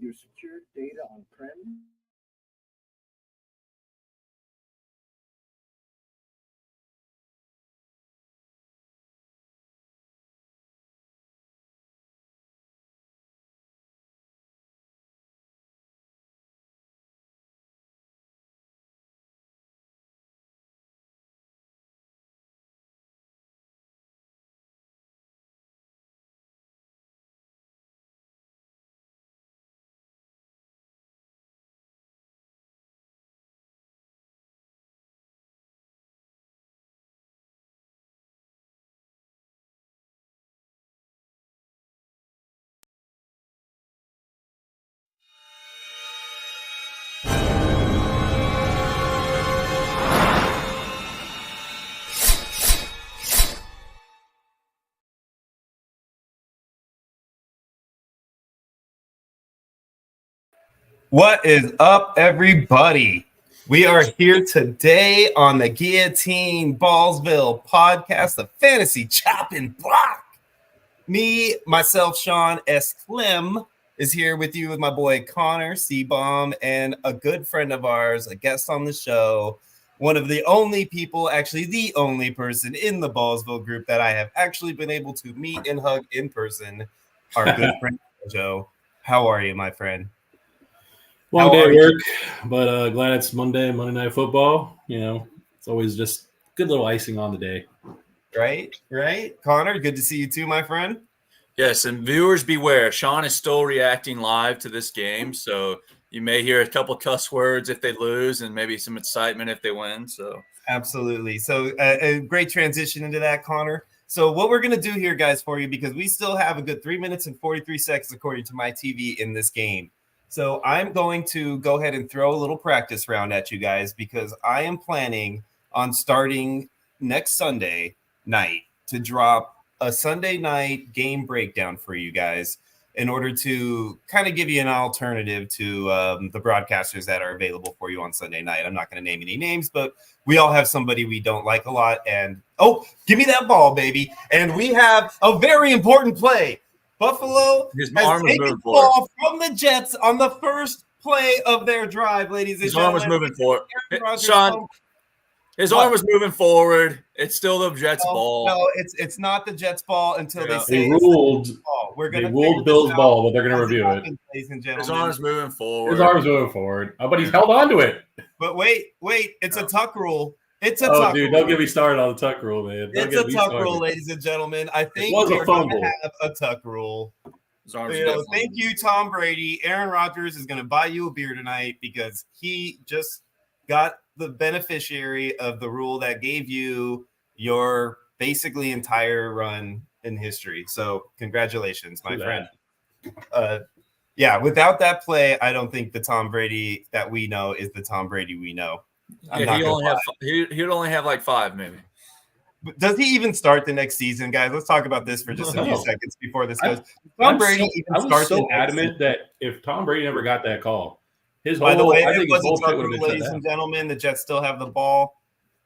with your secured data on-prem. What is up, everybody? We are here today on the Guillotine Ballsville podcast, the Fantasy Chopping Block. Me, myself, Sean S. Clem, is here with you with my boy Connor C-Bomb and a good friend of ours, a guest on the show, one of the only people, actually the only person in the Ballsville group that I have actually been able to meet and hug in person, our good friend Joe. How are you, my friend? Long day at work, but glad it's Monday Night Football. You know, it's always just good little icing on the day. Right. Connor, good to see you too, my friend. Yes, and viewers beware. Sean is still reacting live to this game, so you may hear a couple cuss words if they lose and maybe some excitement if they win. So absolutely. So a great transition into that, Connor. So what we're going to do here, guys, for you, because we still have a good 3 minutes and 43 seconds, according to my TV, in this game. So I'm going to go ahead and throw a little practice round at you guys because I am planning on starting next Sunday night to drop a Sunday night game breakdown for you guys in order to kind of give you an alternative to the broadcasters that are available for you on Sunday night. I'm not going to name any names, but we all have somebody we don't like a lot. And, oh, give me that ball, baby. And we have a very important play. Buffalo has taken the ball from the Jets on the first play of their drive, ladies and gentlemen. His arm was moving forward. Sean, his arm was moving forward. It's still the Jets ball. No, it's not the Jets ball until they say they ruled. We're going to ruled Bill's ball, but they're going to review it. Ladies and gentlemen. His arm's moving forward. But he's held on to it. But wait, it's a tuck rule. It's a tuck rule. Don't get me started on the tuck rule, man. It's a tuck rule, ladies and gentlemen. I think we're going to have a tuck rule. Thank you, Tom Brady. Aaron Rodgers is going to buy you a beer tonight because he just got the beneficiary of the rule that gave you your basically entire run in history. So congratulations, my friend. Yeah, without that play, I don't think the Tom Brady that we know is the Tom Brady we know. He'd only have like 5, maybe. But does he even start the next season, guys? Let's talk about this for just a few seconds before this goes. Tom Brady even starts so adamant that if Tom Brady never got that call, by the way, it was a tuck rule, ladies and gentlemen. The Jets still have the ball.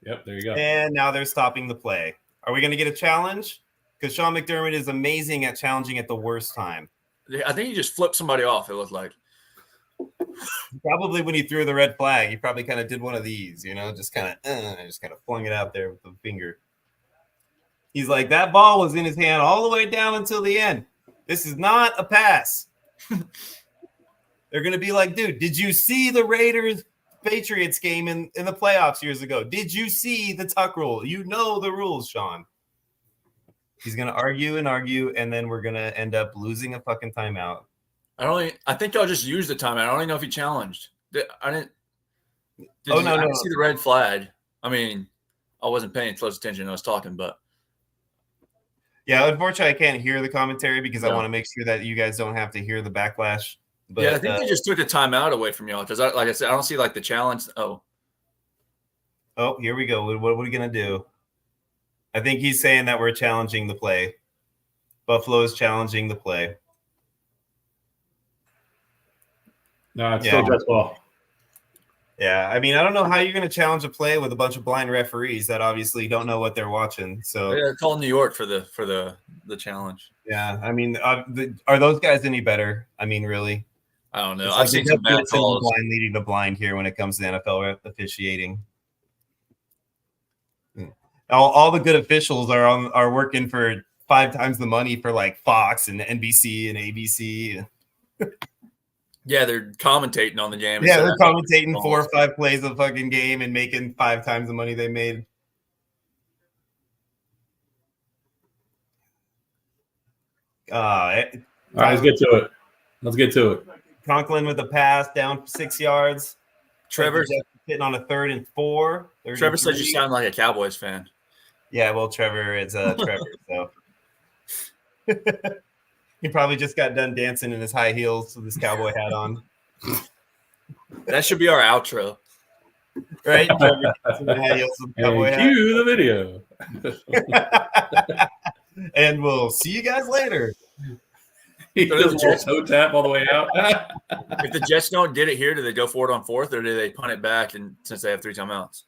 Yep, there you go. And now they're stopping the play. Are we going to get a challenge? Because Sean McDermott is amazing at challenging at the worst time. I think he just flipped somebody off, it looked like. Probably when he threw the red flag, he probably kind of did one of these, just kind of flung it out there with the finger. He's like, that ball was in his hand all the way down until the end. This is not a pass. They're going to be like, dude, did you see the Raiders-Patriots game in the playoffs years ago? Did you see the tuck rule? You know the rules, Sean. He's going to argue, and then we're going to end up losing a fucking timeout. I think y'all just used the timeout. I don't even know if he challenged. I didn't see the red flag. I mean, I wasn't paying close attention. I was talking, but. Yeah, unfortunately, I can't hear the commentary because I want to make sure that you guys don't have to hear the backlash. But, I think they just took the timeout away from y'all because, like I said, I don't see like the challenge. Oh, here we go. What are we going to do? I think he's saying that we're challenging the play. Buffalo is challenging the play. No, it's still Jets ball. Yeah, I mean, I don't know how you're going to challenge a play with a bunch of blind referees that obviously don't know what they're watching. So call New York for the challenge. Yeah, I mean, are those guys any better? I mean, really? I don't know. It's I've like seen the some bad definition of calls. blind leading the blind here when it comes to NFL officiating. All the good officials are working for 5 times the money for like Fox and NBC and ABC. Yeah, they're commentating on the game. Yeah, they're commentating 4 or 5 plays of fucking game and making 5 times the money they made. All right, let's get to it. Conklin with a pass down 6 yards. Trevor hitting on a 3rd and 4. Trevor said you sound like a Cowboys fan. Yeah, well, Trevor is Trevor, so he probably just got done dancing in his high heels with his cowboy hat on. That should be our outro, right? Trevor dancing in high heels with cowboy hat. Cue the video. And we'll see you guys later. He does a toe tap all the way out. If the Jets don't get it here, do they go for it on 4th, or do they punt it back? And since they have 3 timeouts,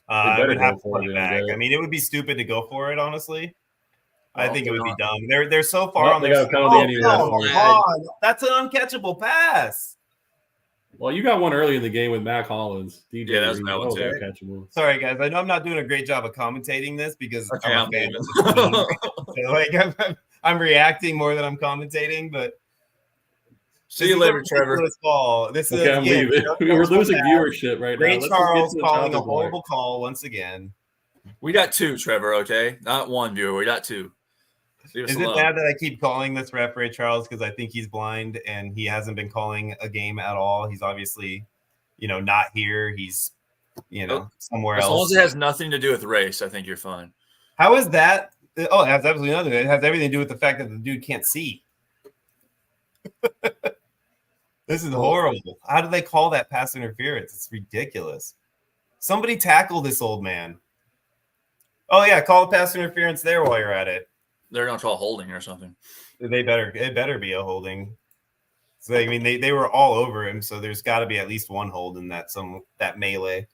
I would have to punt it back. I mean, it would be stupid to go for it, honestly. I think it would be dumb. They're so far on their That's an uncatchable pass. Well, you got one early in the game with Mac Hollins. DJ yeah, that's that one too. Uncatchable. Sorry, guys. I know I'm not doing a great job of commentating this because I'm a fan of the team. So, I'm reacting more than I'm commentating, but see you later, Trevor. This is I'm leaving. We're losing viewership right now. Ray Charles calling a horrible call once again. We got 2, Trevor. Okay, not 1 viewer. We got 2. Is it bad that I keep calling this ref Ray Charles because I think he's blind and he hasn't been calling a game at all? He's obviously, not here. He's, somewhere else. As long as it has nothing to do with race, I think you're fine. How is that? Oh, it has absolutely nothing. It has everything to do with the fact that the dude can't see. This is horrible. How do they call that pass interference? It's ridiculous. Somebody tackle this old man. Oh, yeah, call the pass interference there while you're at it. They're going to call holding or something. It better be a holding. So I mean, they were all over him, so there's got to be at least one hold in that melee.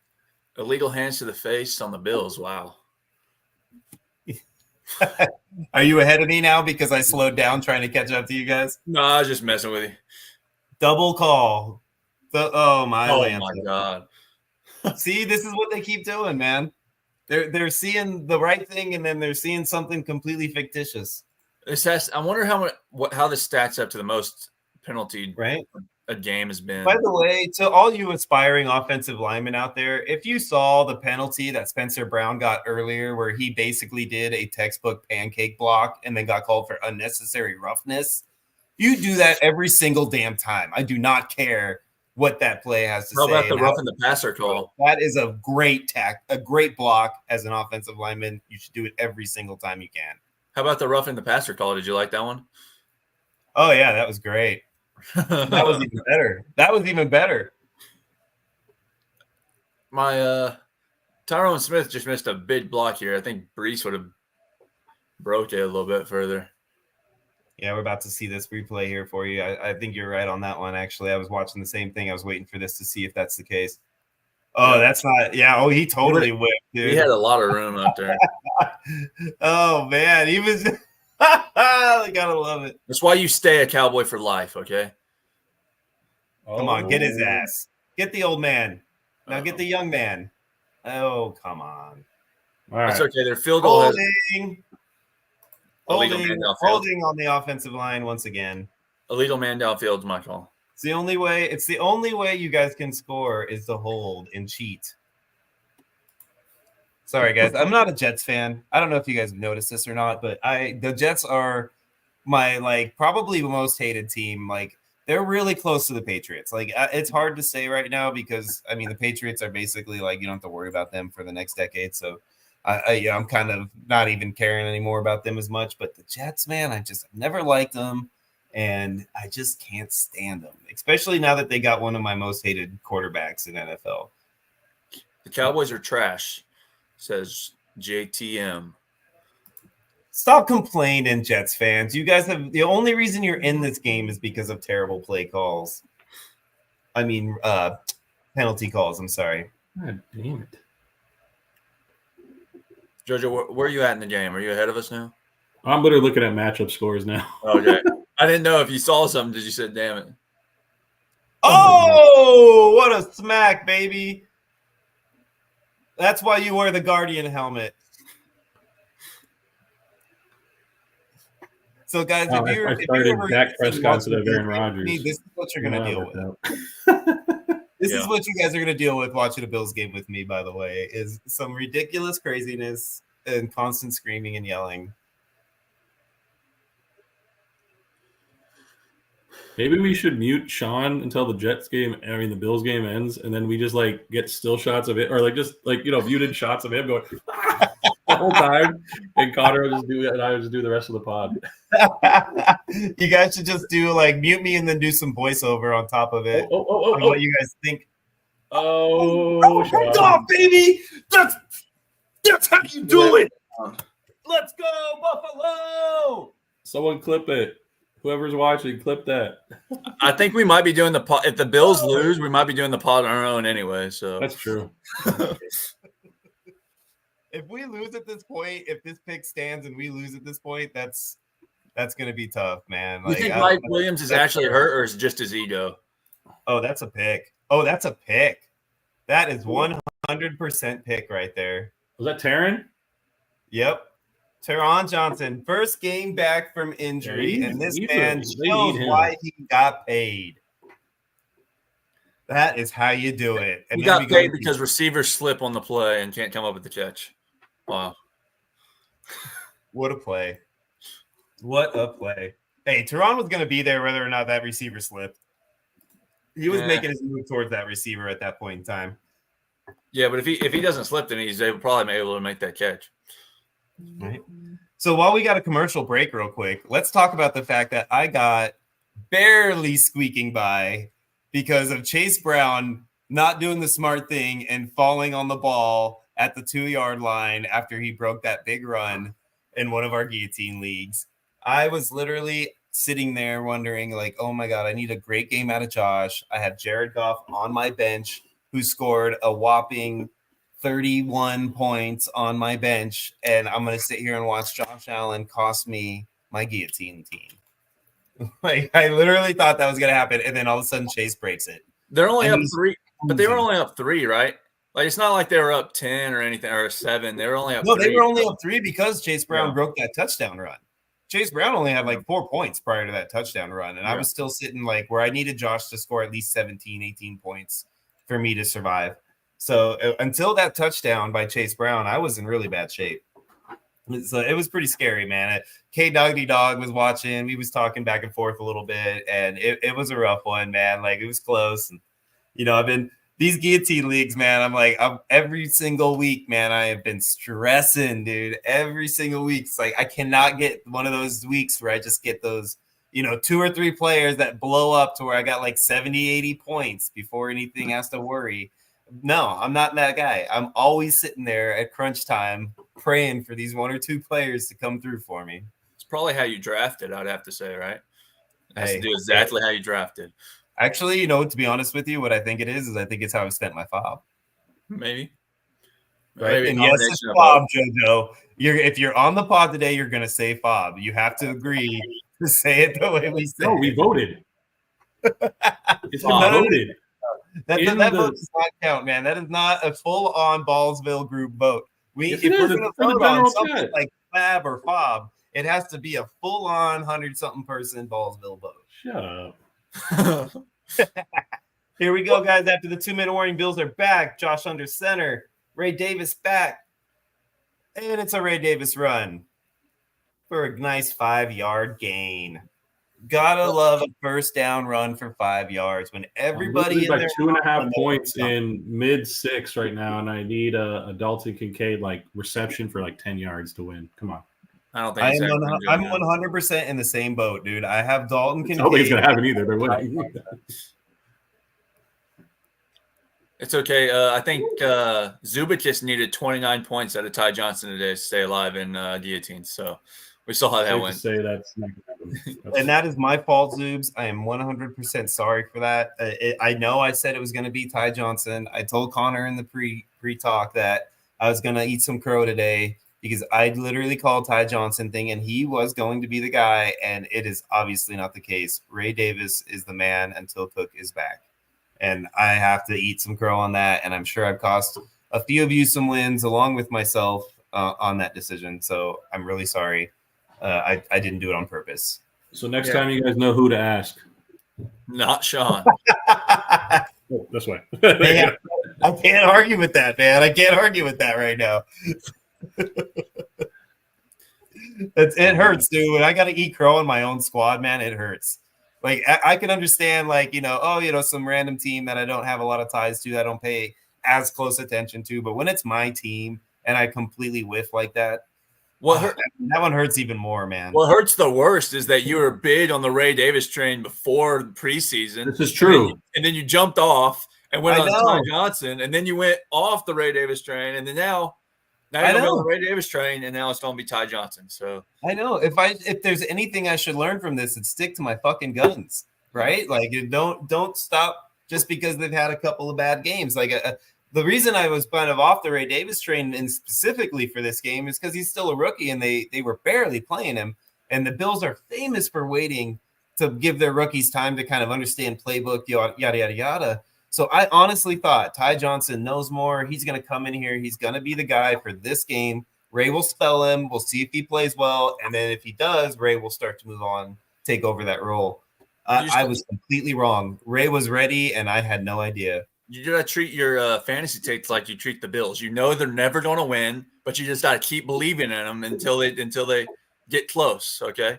Illegal hands to the face on the Bills. Wow. Are you ahead of me now because I slowed down trying to catch up to you guys? No, I was just messing with you. Double call. My God. See, this is what they keep doing, man. They're seeing the right thing, and then they're seeing something completely fictitious. I wonder how this stacks up to the most penalty a game has been. By the way, to all you aspiring offensive linemen out there, if you saw the penalty that Spencer Brown got earlier, where he basically did a textbook pancake block and then got called for unnecessary roughness, you do that every single damn time. I do not care what that play has to say. How about the roughing the passer call? That is a great block as an offensive lineman. You should do it every single time you can. How about the roughing the passer call? Did you like that one? Oh, yeah, that was great. That was even better. My Tyrone Smith just missed a big block here. I think Brees would have broke it a little bit further. Yeah, we're about to see this replay here for you. I think you're right on that one, actually. I was watching the same thing. I was waiting for this to see if that's the case. Oh, that's not – yeah, oh, he totally whipped, dude. He had a lot of room out there. Oh, man. He was – I got to love it. That's why you stay a Cowboy for life, okay? Come on, get his ass. Get the old man. Now get the young man. Oh, come on. All right. That's okay. Their field goal Holding on the offensive line once again. Illegal man downfield is my call. It's the only way you guys can score is to hold and cheat. Sorry, guys. I'm not a Jets fan. I don't know if you guys have noticed this or not, but the Jets are my probably most hated team. They're really close to the Patriots. It's hard to say right now because I mean the Patriots are basically you don't have to worry about them for the next decade. So I'm kind of not even caring anymore about them as much. But the Jets, man, I've never liked them, and I just can't stand them, especially now that they got one of my most hated quarterbacks in NFL. The Cowboys are trash, says JTM. Stop complaining, Jets fans. You guys have the only reason you're in this game is because of terrible play calls. I mean, penalty calls. I'm sorry. God damn it. Jojo, where are you at in the game? Are you ahead of us now? I'm literally looking at matchup scores now. Okay. I didn't know if you saw something. Did you say, damn it? Oh, what a smack, baby. That's why you wear the Guardian helmet. So, guys, I started Dak Prescott instead of Aaron Rodgers. This is what you're going to deal with. This is what you guys are going to deal with watching a Bills game with me, by the way, is some ridiculous craziness and constant screaming and yelling. Maybe we should mute Sean until the Bills game ends, and then we just like get still shots of it, or muted shots of him going the whole time, and Connor will just do it, and I will just do the rest of the pod. You guys should just do like mute me and then do some voiceover on top of it. What you guys think? Hands off, baby! That's how you do it. Let's go, Buffalo! Someone clip it. Whoever's watching, clip that. I think we might be doing the pod. If the Bills lose, we might be doing the pod on our own anyway. So that's true. If we lose at this point, if this pick stands and we lose at this point, that's going to be tough, man. You think Mike Williams is actually hurt, or is it just his ego? Oh, that's a pick. That is 100% pick right there. Was that Taron? Yep. Taron Johnson, first game back from injury, and this man shows why he got paid. That is how you do it. And he got paid because receivers slip on the play and can't come up with the catch. Wow. What a play. What a play. Hey, Taron was going to be there whether or not that receiver slipped. He was making his move towards that receiver at that point in time. Yeah, but if he doesn't slip, then he's probably able to make that catch. Right. So while we got a commercial break real quick, let's talk about the fact that I got barely squeaking by because of Chase Brown not doing the smart thing and falling on the ball at the 2-yard line after he broke that big run in one of our guillotine leagues. I was literally sitting there wondering, like, oh my God, I need a great game out of Josh. I have Jared Goff on my bench who scored a whopping 31 points on my bench, and I'm going to sit here and watch Josh Allen cost me my guillotine team. Like, I literally thought that was going to happen, and then all of a sudden Chase breaks it. They're only up 3, but they were only up 3, right? Like, it's not like they were up 10 or anything, or 7. They were only up 3. No, they were only up 3 because Chase Brown broke that touchdown run. Chase Brown only had like 4 points prior to that touchdown run, and I was still sitting like where I needed Josh to score at least 17, 18 points for me to survive. So until that touchdown by Chase Brown, I was in really bad shape. So it was pretty scary, man. K Doggy Dog was watching. We was talking back and forth a little bit, and it was a rough one, man. Like, it was close. And, I've been these guillotine leagues, man. I'm every single week, man. I have been stressing, dude. Every single week. It's like I cannot get one of those weeks where I just get those, 2 or 3 players that blow up to where I got like 70, 80 points before anything has to worry. No, I'm not that guy. I'm always sitting there at crunch time praying for these 1 or 2 players to come through for me. It's probably how you drafted, I'd have to say, right? It has to do exactly how you drafted. Actually, to be honest with you, what I think it is I think it's how I spent my fob. Maybe. Right? And yes, it's fob, JoJo. If you're on the pod today, you're going to say fob. You have to agree to say it the way we say it. No, we voted. It's voted. That vote does not count, man. That is not a full-on Ballsville group vote. If we're going to vote on something like fab or fob, it has to be a full-on 100-something person Ballsville vote. Shut up. Here we go, guys. After the 2-minute warning, Bills are back. Josh under center. Ray Davis back. And it's a Ray Davis run for a nice 5-yard gain. Gotta love a first down run for 5 yards when everybody in like 2.5 points in mid-6 right now, and I need a Dalton Kincaid reception for 10 yards to win. Come on. I don't think I'm 100% in the same boat, dude. I have Dalton Kincaid. I don't think it's gonna happen either. They're winning. It's okay. I think Zubik just needed 29 points out of Ty Johnson today to stay alive in guillotine. So we saw how that went. Say that's not gonna happen. And that is my fault, Zoobs. I am 100% sorry for that. I know I said it was going to be Ty Johnson. I told Connor in the pre-talk that I was going to eat some crow today because I literally called Ty Johnson thinking he was going to be the guy, and it is obviously not the case. Ray Davis is the man until Cook is back. and I have to eat some crow on that. And I'm sure I've cost a few of you some wins along with myself on that decision. So I'm really sorry. I didn't do it on purpose. So next time you guys know who to ask. Not Sean. Oh, this way. Man, I can't argue with that, man. I can't argue with that right now. It hurts, dude. When I got to eat crow in my own squad, man, it hurts. Like I can understand, like, some random team that I don't have a lot of ties to, I don't pay as close attention to. But when it's my team and I completely whiff like that, that one hurts even more, man. What hurts the worst is that you were big on the Ray Davis train before the preseason. This is true. And then you jumped off and went on Ty Johnson, and then you went off the Ray Davis train, and then now you're on the Ray Davis train, and now it's going to be Ty Johnson. So I know if there's anything I should learn from this, it's stick to my fucking guns, right? Like, don't stop just because they've had a couple of bad games. Like the reason I was kind of off the Ray Davis train, and specifically for this game, is because he's still a rookie and they were barely playing him. And the Bills are famous for waiting to give their rookies time to kind of understand playbook, yada, yada, yada. So I honestly thought Ty Johnson knows more. He's going to come in here. He's going to be the guy for this game. Ray will spell him. We'll see if he plays well. And then if he does, Ray will start to move on, take over that role. I was completely wrong. Ray was ready, and I had no idea. You gotta treat your fantasy takes like you treat the Bills. You know they're never gonna win, but you just gotta keep believing in them until they get close. Okay.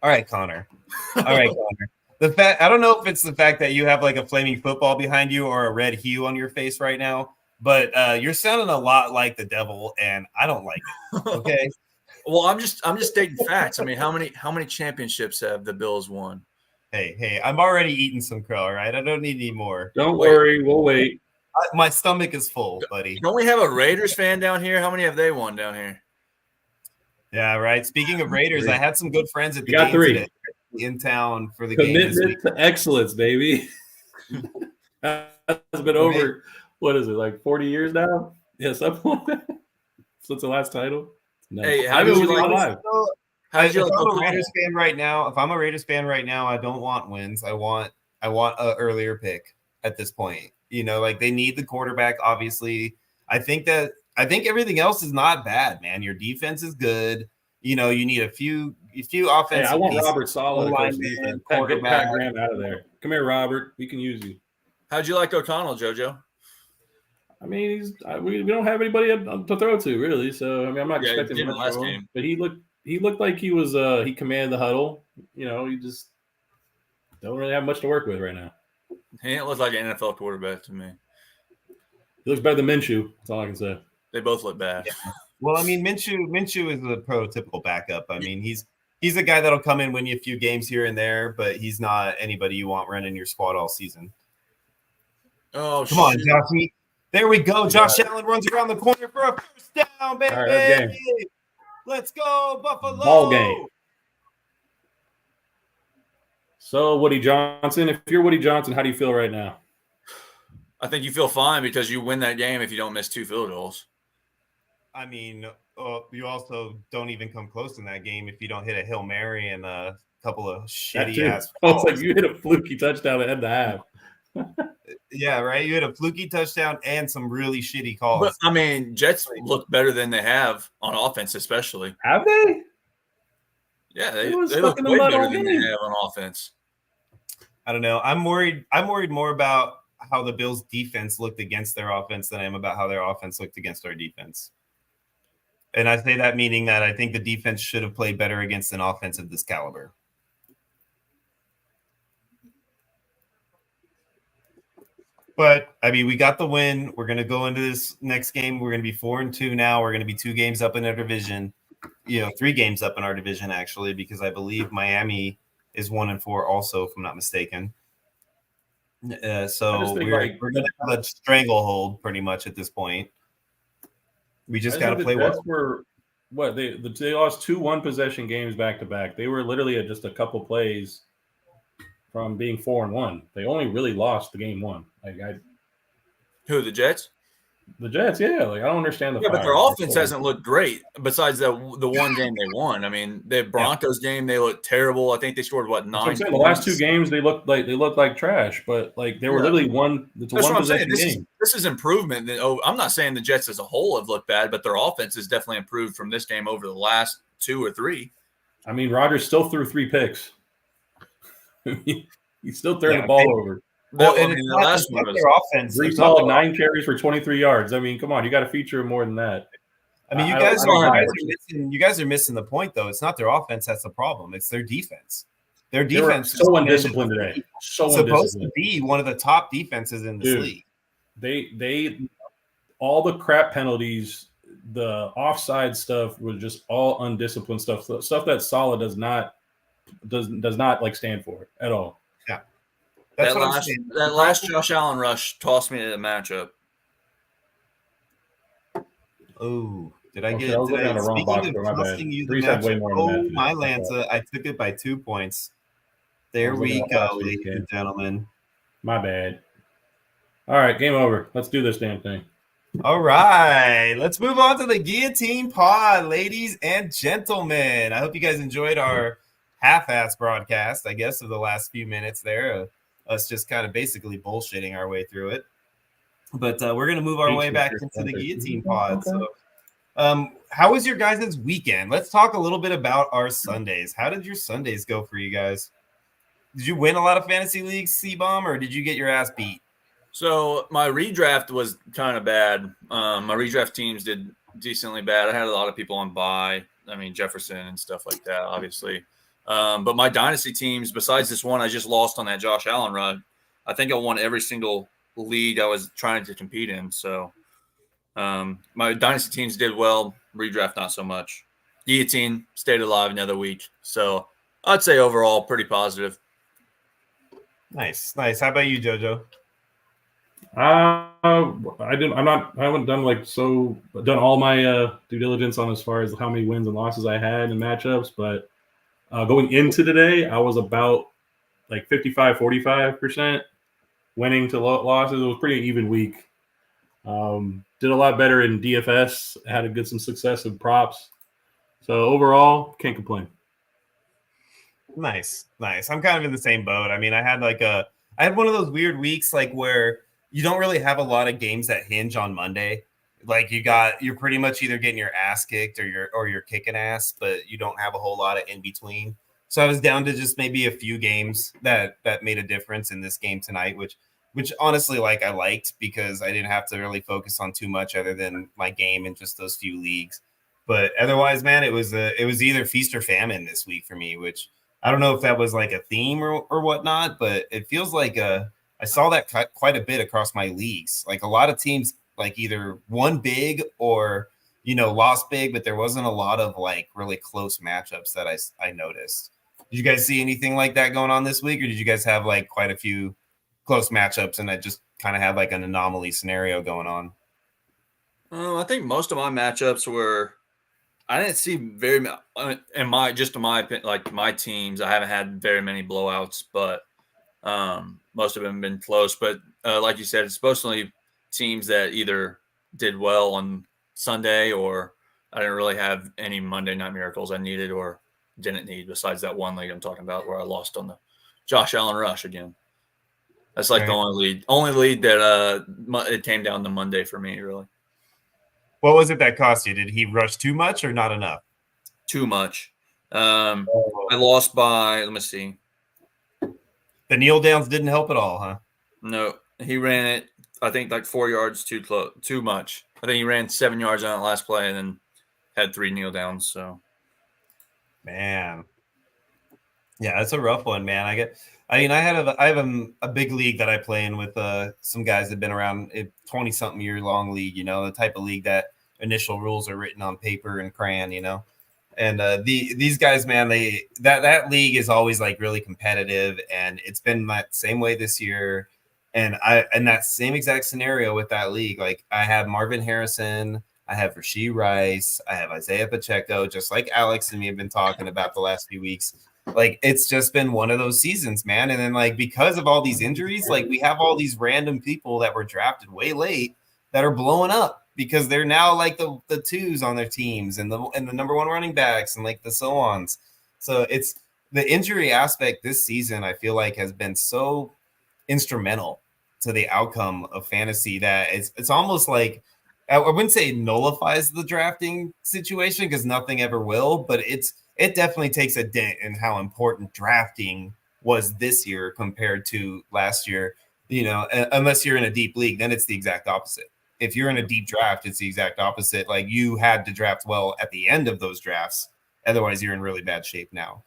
All right, Connor. The fact, I don't know if it's the fact that you have like a flaming football behind you or a red hue on your face right now, but you're sounding a lot like the devil, and I don't like it. Okay. Well, I'm just stating facts. I mean, how many championships have the Bills won? Hey, I'm already eating some crow, all right? I don't need any more. Don't worry, we'll wait. My stomach is full, buddy. Don't we have a Raiders fan down here? How many have they won down here? Yeah, right. Speaking of Raiders, I had some good friends at the game today in town for the game this week. Commitment to excellence, baby. That's been over, what is it, like 40 years now? Yeah, something like that. Since the last title. No. Hey, I've been alive. If I'm a Raiders fan right now, I don't want wins. I want an earlier pick at this point. Like they need the quarterback. Obviously, I think everything else is not bad, man. Your defense is good. You need a few offensive. Hey, I want Robert Saleh to coach defense. Get Pat Graham out of there. Come here, Robert. We can use you. How'd you like O'Connell, JoJo? I mean, we don't have anybody to throw to really. So I mean, I'm not expecting him last game, but he looked like he was he commanded the huddle. He just don't really have much to work with right now. He didn't look like an NFL quarterback to me. He looks better than Minshew. That's all I can say. They both look bad. Yeah. Well, I mean, Minshew is the prototypical backup. I mean, he's a guy that'll come in, win you a few games here and there, but he's not anybody you want running your squad all season. Oh, come on, Josh. There we go. Josh Allen runs around the corner for a first down, baby. All right, let's go, Buffalo. Ball game. So, Woody Johnson, if you're Woody Johnson, how do you feel right now? I think you feel fine because you win that game if you don't miss 2 field goals. I mean, you also don't even come close in that game if you don't hit a Hail Mary and a couple of shitty ass. Oh, it's like you hit a fluky touchdown at end of half. Yeah, right. You had a fluky touchdown and some really shitty calls. But, I mean, Jets look better than they have on offense, especially. Have they? Yeah, they look way better than they have on offense. I don't know. I'm worried more about how the Bills' defense looked against their offense than I am about how their offense looked against our defense. And I say that meaning that I think the defense should have played better against an offense of this caliber. But I mean, we got the win. We're going to go into this next game. We're going to be 4-2 now. We're going to be 2 games up in our division. 3 games up in our division, actually, because I believe Miami is 1-4 also, if I'm not mistaken. So we're going to have a stranglehold pretty much at this point. We just got to play well. They lost 2 one-possession games back-to-back. They were literally at just a couple plays from being 4-1. They only really lost the game 1. Who, the Jets? The Jets, yeah. Like I don't understand the Yeah, but fire. their offense hasn't looked great besides the one game they won. I mean, the Broncos game, they looked terrible. I think they scored, what, That's what I'm 9 saying. points? The last 2 games they looked like trash, but like they were literally it's a That's one what I'm saying. possession game. This is improvement. I'm not saying the Jets as a whole have looked bad, but their offense has definitely improved from this game over the last 2 or 3. I mean, Rodgers still threw 3 picks. He's still throwing the ball over. Well, I and mean, it's the not, last it's one not was their offense. Brees It's not Hall, their 9 carries for 23 yards. I mean, come on, you got to feature more than that. I mean, you guys are missing the point, though. It's not their offense that's the problem. It's their defense. Their defense is so undisciplined today. So supposed to be one of the top defenses in this league. They all the crap penalties, the offside stuff was just all undisciplined stuff. Stuff that Saleh does not like stand for at all. Yeah, that's that last Josh Allen rush tossed me to the matchup. Oh, did I get? I was looking at the wrong box. My bad. Brees had way more than that. My Lanza, I took it by 2 points. There we go, ladies and gentlemen. My bad. All right, game over. Let's do this damn thing. All right, let's move on to the Guillotine Pod, ladies and gentlemen. I hope you guys enjoyed our half-ass broadcast, I guess, of the last few minutes there. Us just kind of basically bullshitting our way through it. But we're going to move our way back into the Guillotine Pod. Okay. So, how was your guys' weekend? Let's talk a little bit about our Sundays. How did your Sundays go for you guys? Did you win a lot of fantasy leagues, C-Bomb, or did you get your ass beat? So my redraft was kind of bad. My redraft teams did decently bad. I had a lot of people on bye. I mean, Jefferson and stuff like that, obviously. But my dynasty teams, besides this one I just lost on that Josh Allen run, I think I won every single league I was trying to compete in. So my dynasty teams did well. Redraft, not so much. Guillotine stayed alive another week. So I'd say overall pretty positive. Nice. How about you, JoJo? I haven't done all my due diligence on as far as how many wins and losses I had in matchups, but going into today, I was about like 55-45% winning to losses. It was a pretty even week. Did a lot better in DFS. Had some success in props. So overall, can't complain. Nice. I'm kind of in the same boat. I mean, I had one of those weird weeks like where you don't really have a lot of games that hinge on Monday. Like you're pretty much either getting your ass kicked or you're kicking ass, but you don't have a whole lot of in between. So I was down to just maybe a few games that made a difference in this game tonight, which honestly, like, I liked because I didn't have to really focus on too much other than my game and just those few leagues. But otherwise, man, it was either feast or famine this week for me, which I don't know if that was like a theme or whatnot, but it feels like I saw that quite a bit across my leagues. Like a lot of teams like either won big or, lost big, but there wasn't a lot of like really close matchups that I noticed. Did you guys see anything like that going on this week, or did you guys have like quite a few close matchups and I just kind of had like an anomaly scenario going on? I think most of my matchups were. I didn't see very in my opinion, like my teams. I haven't had very many blowouts, but most of them have been close. But like you said, it's mostly teams that either did well on Sunday or I didn't really have any Monday Night Miracles I needed or didn't need besides that one league I'm talking about where I lost on the Josh Allen rush again. That's like the only lead that it came down to Monday for me, really. What was it that cost you? Did he rush too much or not enough? Too much. I lost by, let me see. The kneel downs didn't help at all, huh? No, he ran it, I think, like 4 yards too much. I think he ran 7 yards on that last play and then had 3 kneel downs. So, man, yeah, that's a rough one, man. I have a big league that I play in with some guys that have been around 20-something year long league. The type of league that initial rules are written on paper and crayon. And these guys, man, that league is always like really competitive, and it's been that same way this year. And in that same exact scenario with that league, like I have Marvin Harrison, I have Rashee Rice, I have Isaiah Pacheco, just like Alex and me have been talking about the last few weeks. Like it's just been one of those seasons, man. And then like because of all these injuries, like we have all these random people that were drafted way late that are blowing up because they're now like the twos on their teams and the number one running backs and like the so ons. So it's the injury aspect this season, I feel like, has been so instrumental to the outcome of fantasy that it's almost like, I wouldn't say it nullifies the drafting situation because nothing ever will, but it definitely takes a dent in how important drafting was this year compared to last year. You know, unless you're in a deep league, then it's the exact opposite. If you're in a deep draft, it's the exact opposite. Like, you had to draft well at the end of those drafts. Otherwise, you're in really bad shape now.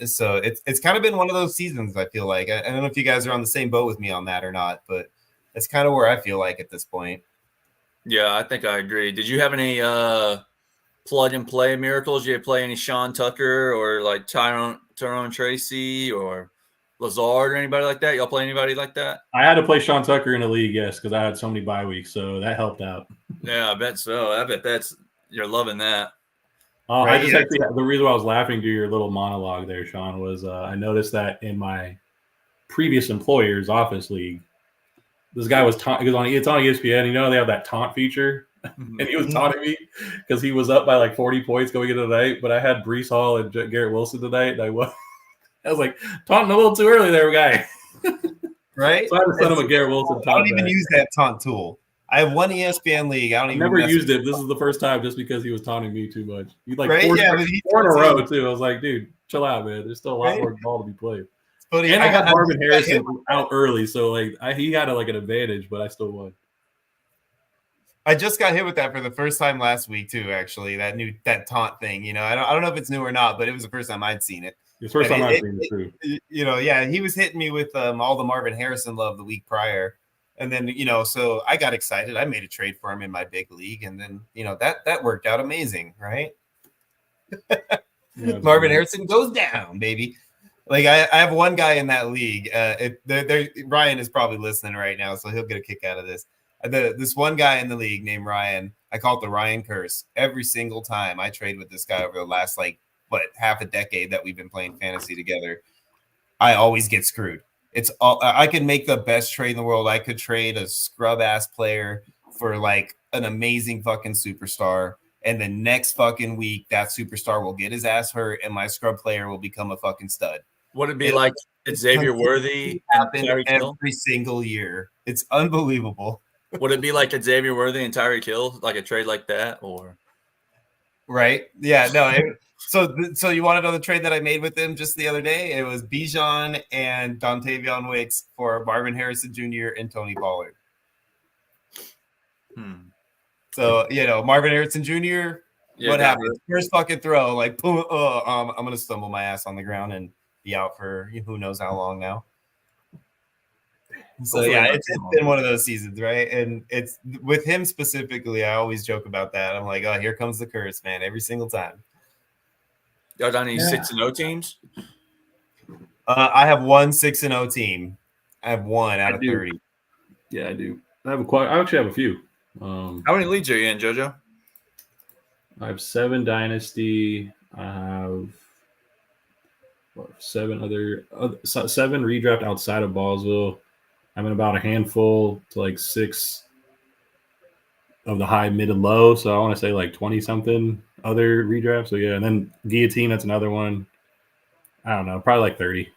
So it's kind of been one of those seasons, I feel like. I don't know if you guys are on the same boat with me on that or not, but it's kind of where I feel like at this point. Yeah, I think I agree. Did you have any plug and play miracles? Did you play any Sean Tucker or like Tyrone Tracy or Lazard or anybody like that? Y'all play anybody like that? I had to play Sean Tucker in the league, yes, because I had so many bye weeks, so that helped out. Yeah, I bet so. I bet you're loving that. I just actually, the reason why I was laughing to your little monologue there, Sean, was I noticed that in my previous employer's office league, this guy was it's on ESPN. You know, they have that taunt feature, and he was taunting me because he was up by like 40 points going into the night. But I had Breece Hall and Garrett Wilson tonight, and I was like, taunting a little too early there, guy. Right? So I had to send him a Garrett Wilson taunt. I don't even use that taunt tool. I have one ESPN league. I never used it. This is the first time just because he was taunting me too much. He like right? four in a row too. I was like, dude, chill out, man. There's still a lot more ball to be played. Funny. And I got Marvin Harrison out early, so like he had like an advantage, but I still won. I just got hit with that for the first time last week too. Actually, that taunt thing. You know, I don't know if it's new or not, but it was the first time I'd seen it. It's the first time I've seen it too. You know, yeah, he was hitting me with all the Marvin Harrison love the week prior. And then, you know, so I got excited. I made a trade for him in my big league. And then, you know, that worked out amazing, right? Yeah, Marvin Harrison goes down, baby. Like, I have one guy in that league. Ryan is probably listening right now, so he'll get a kick out of this. This one guy in the league named Ryan, I call it the Ryan curse. Every single time I trade with this guy over the last, half a decade that we've been playing fantasy together, I always get screwed. It's all I can make the best trade in the world. I could trade a scrub ass player for like an amazing fucking superstar, and the next fucking week that superstar will get his ass hurt, and my scrub player will become a fucking stud. Would it be like Xavier Worthy happen every single year? It's unbelievable. Would it be like Xavier Worthy and Tyreek Hill, like a trade like that, or? Right? Yeah. No. So you want to know the trade that I made with them just the other day? It was Bijan and Dontavion Wicks for Marvin Harrison Jr. and Tony Pollard. So, you know, Marvin Harrison Jr., what happened? First fucking throw, like, boom, I'm going to stumble my ass on the ground and be out for who knows how long now. So, yeah, it's been one of those seasons, right? And it's with him specifically, I always joke about that. I'm like, oh, here comes the curse, man, every single time. Y'all done any 6-0 teams? I have one 6-0 team. I have one out of 30. Yeah, I do. I actually have a few. How many leagues are you in, JoJo? I have 7 Dynasty. I have 7 redraft outside of Ballsville. I'm in about a handful to like 6 of the high, mid, and low. So I want to say like 20 something other redraft. So yeah, and then Guillotine, that's another one. I don't know, probably like 30.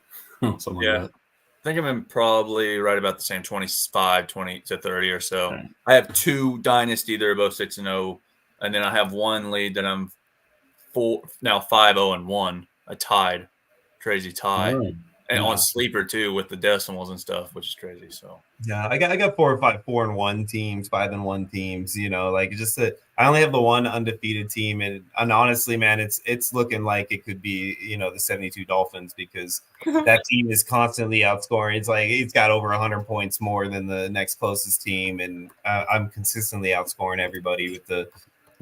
Something like that. I think I'm in probably right about the same 25, 20 to 30 or so. Okay. I have 2 Dynasty. They're both 6-0. And then I have one lead that I'm 5-0-1. I tied. Crazy tie. Oh, and on Sleeper too with the decimals and stuff, which is crazy. So yeah, I got 4 or 5 4-1 teams, 5-1 teams. You know, like just that. I only have the one undefeated team, and honestly, man, it's looking like it could be, you know, the 72 Dolphins because that team is constantly outscoring. It's like it's got over 100 points more than the next closest team, and I'm consistently outscoring everybody with the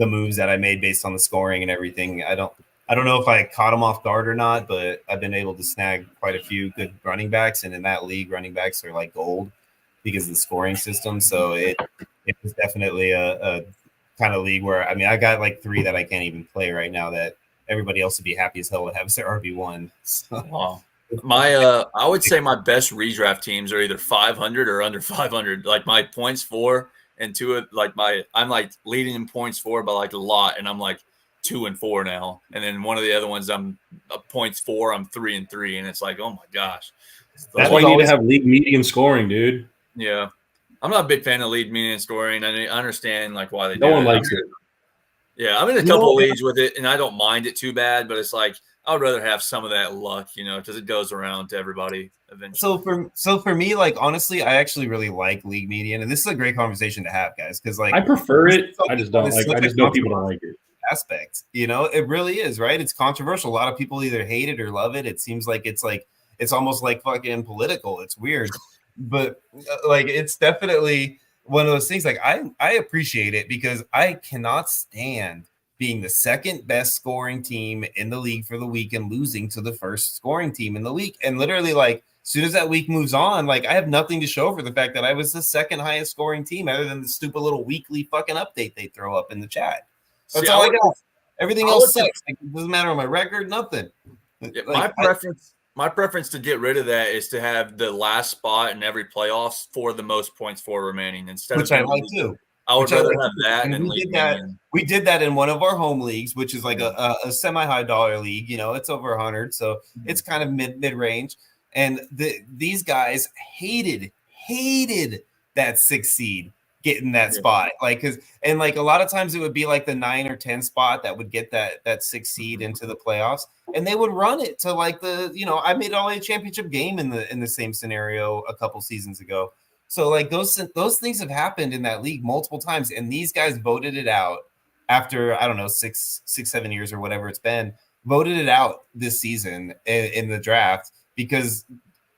moves that I made based on the scoring and everything. I don't know if I caught them off guard or not, but I've been able to snag quite a few good running backs. And in that league, running backs are like gold because of the scoring system. So it was definitely a kind of league where, I mean, I got like 3 that I can't even play right now that everybody else would be happy as hell to have as their RB1. So. Wow. I would say my best redraft teams are either 500 or under 500. Like my points for and two of I'm like leading in points for by like a lot, and I'm like 2-4 now. And then one of the other ones I'm points for, I'm 3-3, and it's like, oh my gosh. That's That why was you need to always- have league median scoring, dude. Yeah, I'm not a big fan of lead median scoring. I understand like why they No do one it. likes it. Yeah, I'm in a You couple know- of leagues with it, and I don't mind it too bad. But it's like I would rather have some of that luck, because it goes around to everybody eventually. So for me, like honestly, I actually really like league median, and this is a great conversation to have, guys, because like I prefer it. It's I just don't it's like. such I a just know people don't like it. aspect, it really is, right? It's controversial. A lot of people either hate it or love it. It seems like it's almost like fucking political. It's weird, but like it's definitely one of those things. Like I appreciate it because I cannot stand being the second best scoring team in the league for the week and losing to the first scoring team in the league. And literally, like, as soon as that week moves on, like, I have nothing to show for the fact that I was the second highest scoring team other than the stupid little weekly fucking update they throw up in the chat. That's See, all I I would- got. Everything I else would- sucks. Like, it doesn't matter on my record, nothing. Yeah, Like, my preference to get rid of that is to have the last spot in every playoffs for the most points for remaining instead which of I like too. I would which I rather like have too. that And than we league did that. median. We did that in one of our home leagues, which is like a semi-high dollar league. It's over 100, so it's kind of mid range. And these guys hated that 6 seed getting that spot, like and like a lot of times it would be like the 9 or 10 spot that would get that 6 seed into the playoffs, and they would run it to like I made it all a championship game in the same scenario a couple seasons ago. So like those things have happened in that league multiple times, and these guys voted it out after I don't know 7 years or whatever it's been. Voted it out this season in the draft because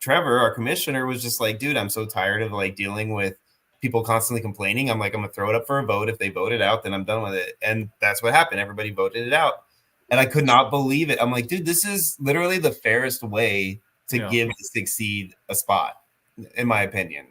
Trevor, our commissioner, was just like, dude, I'm so tired of like dealing with people constantly complaining. I'm gonna throw it up for a vote. If they vote it out, then I'm done with it. And that's what happened. Everybody voted it out, and I could not believe it. I'm like, dude, this is literally the fairest way to give the 6 seed a spot, in my opinion.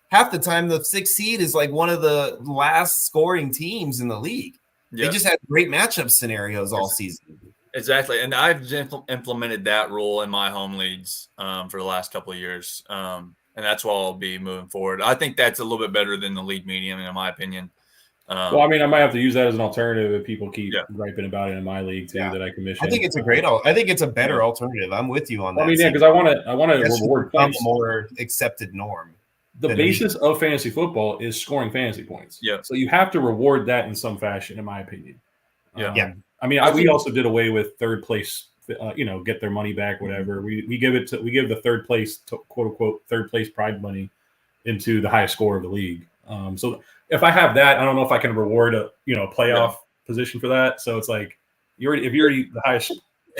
Half the time the 6 seed is like one of the last scoring teams in the league. Yeah. They just had great matchup scenarios all season. Exactly, and I've implemented that rule in my home leagues for the last couple of years, and that's what I'll be moving forward. I think that's a little bit better than the league median, in my opinion. Well, I mean, I might have to use that as an alternative if people keep griping about it in my league too that I commission. I think it's I think it's a better alternative. I'm with you on that. I mean, yeah, because I want to reward become points. a more accepted norm. The basis of fantasy football is scoring fantasy points. Yeah. So you have to reward that in some fashion, in my opinion. Yeah. I mean, we also did away with third place. Get their money back, whatever. We give the third place, quote unquote, third place pride money into the highest score of the league. So if I have that, I don't know if I can reward a playoff position for that. So it's like if you're the highest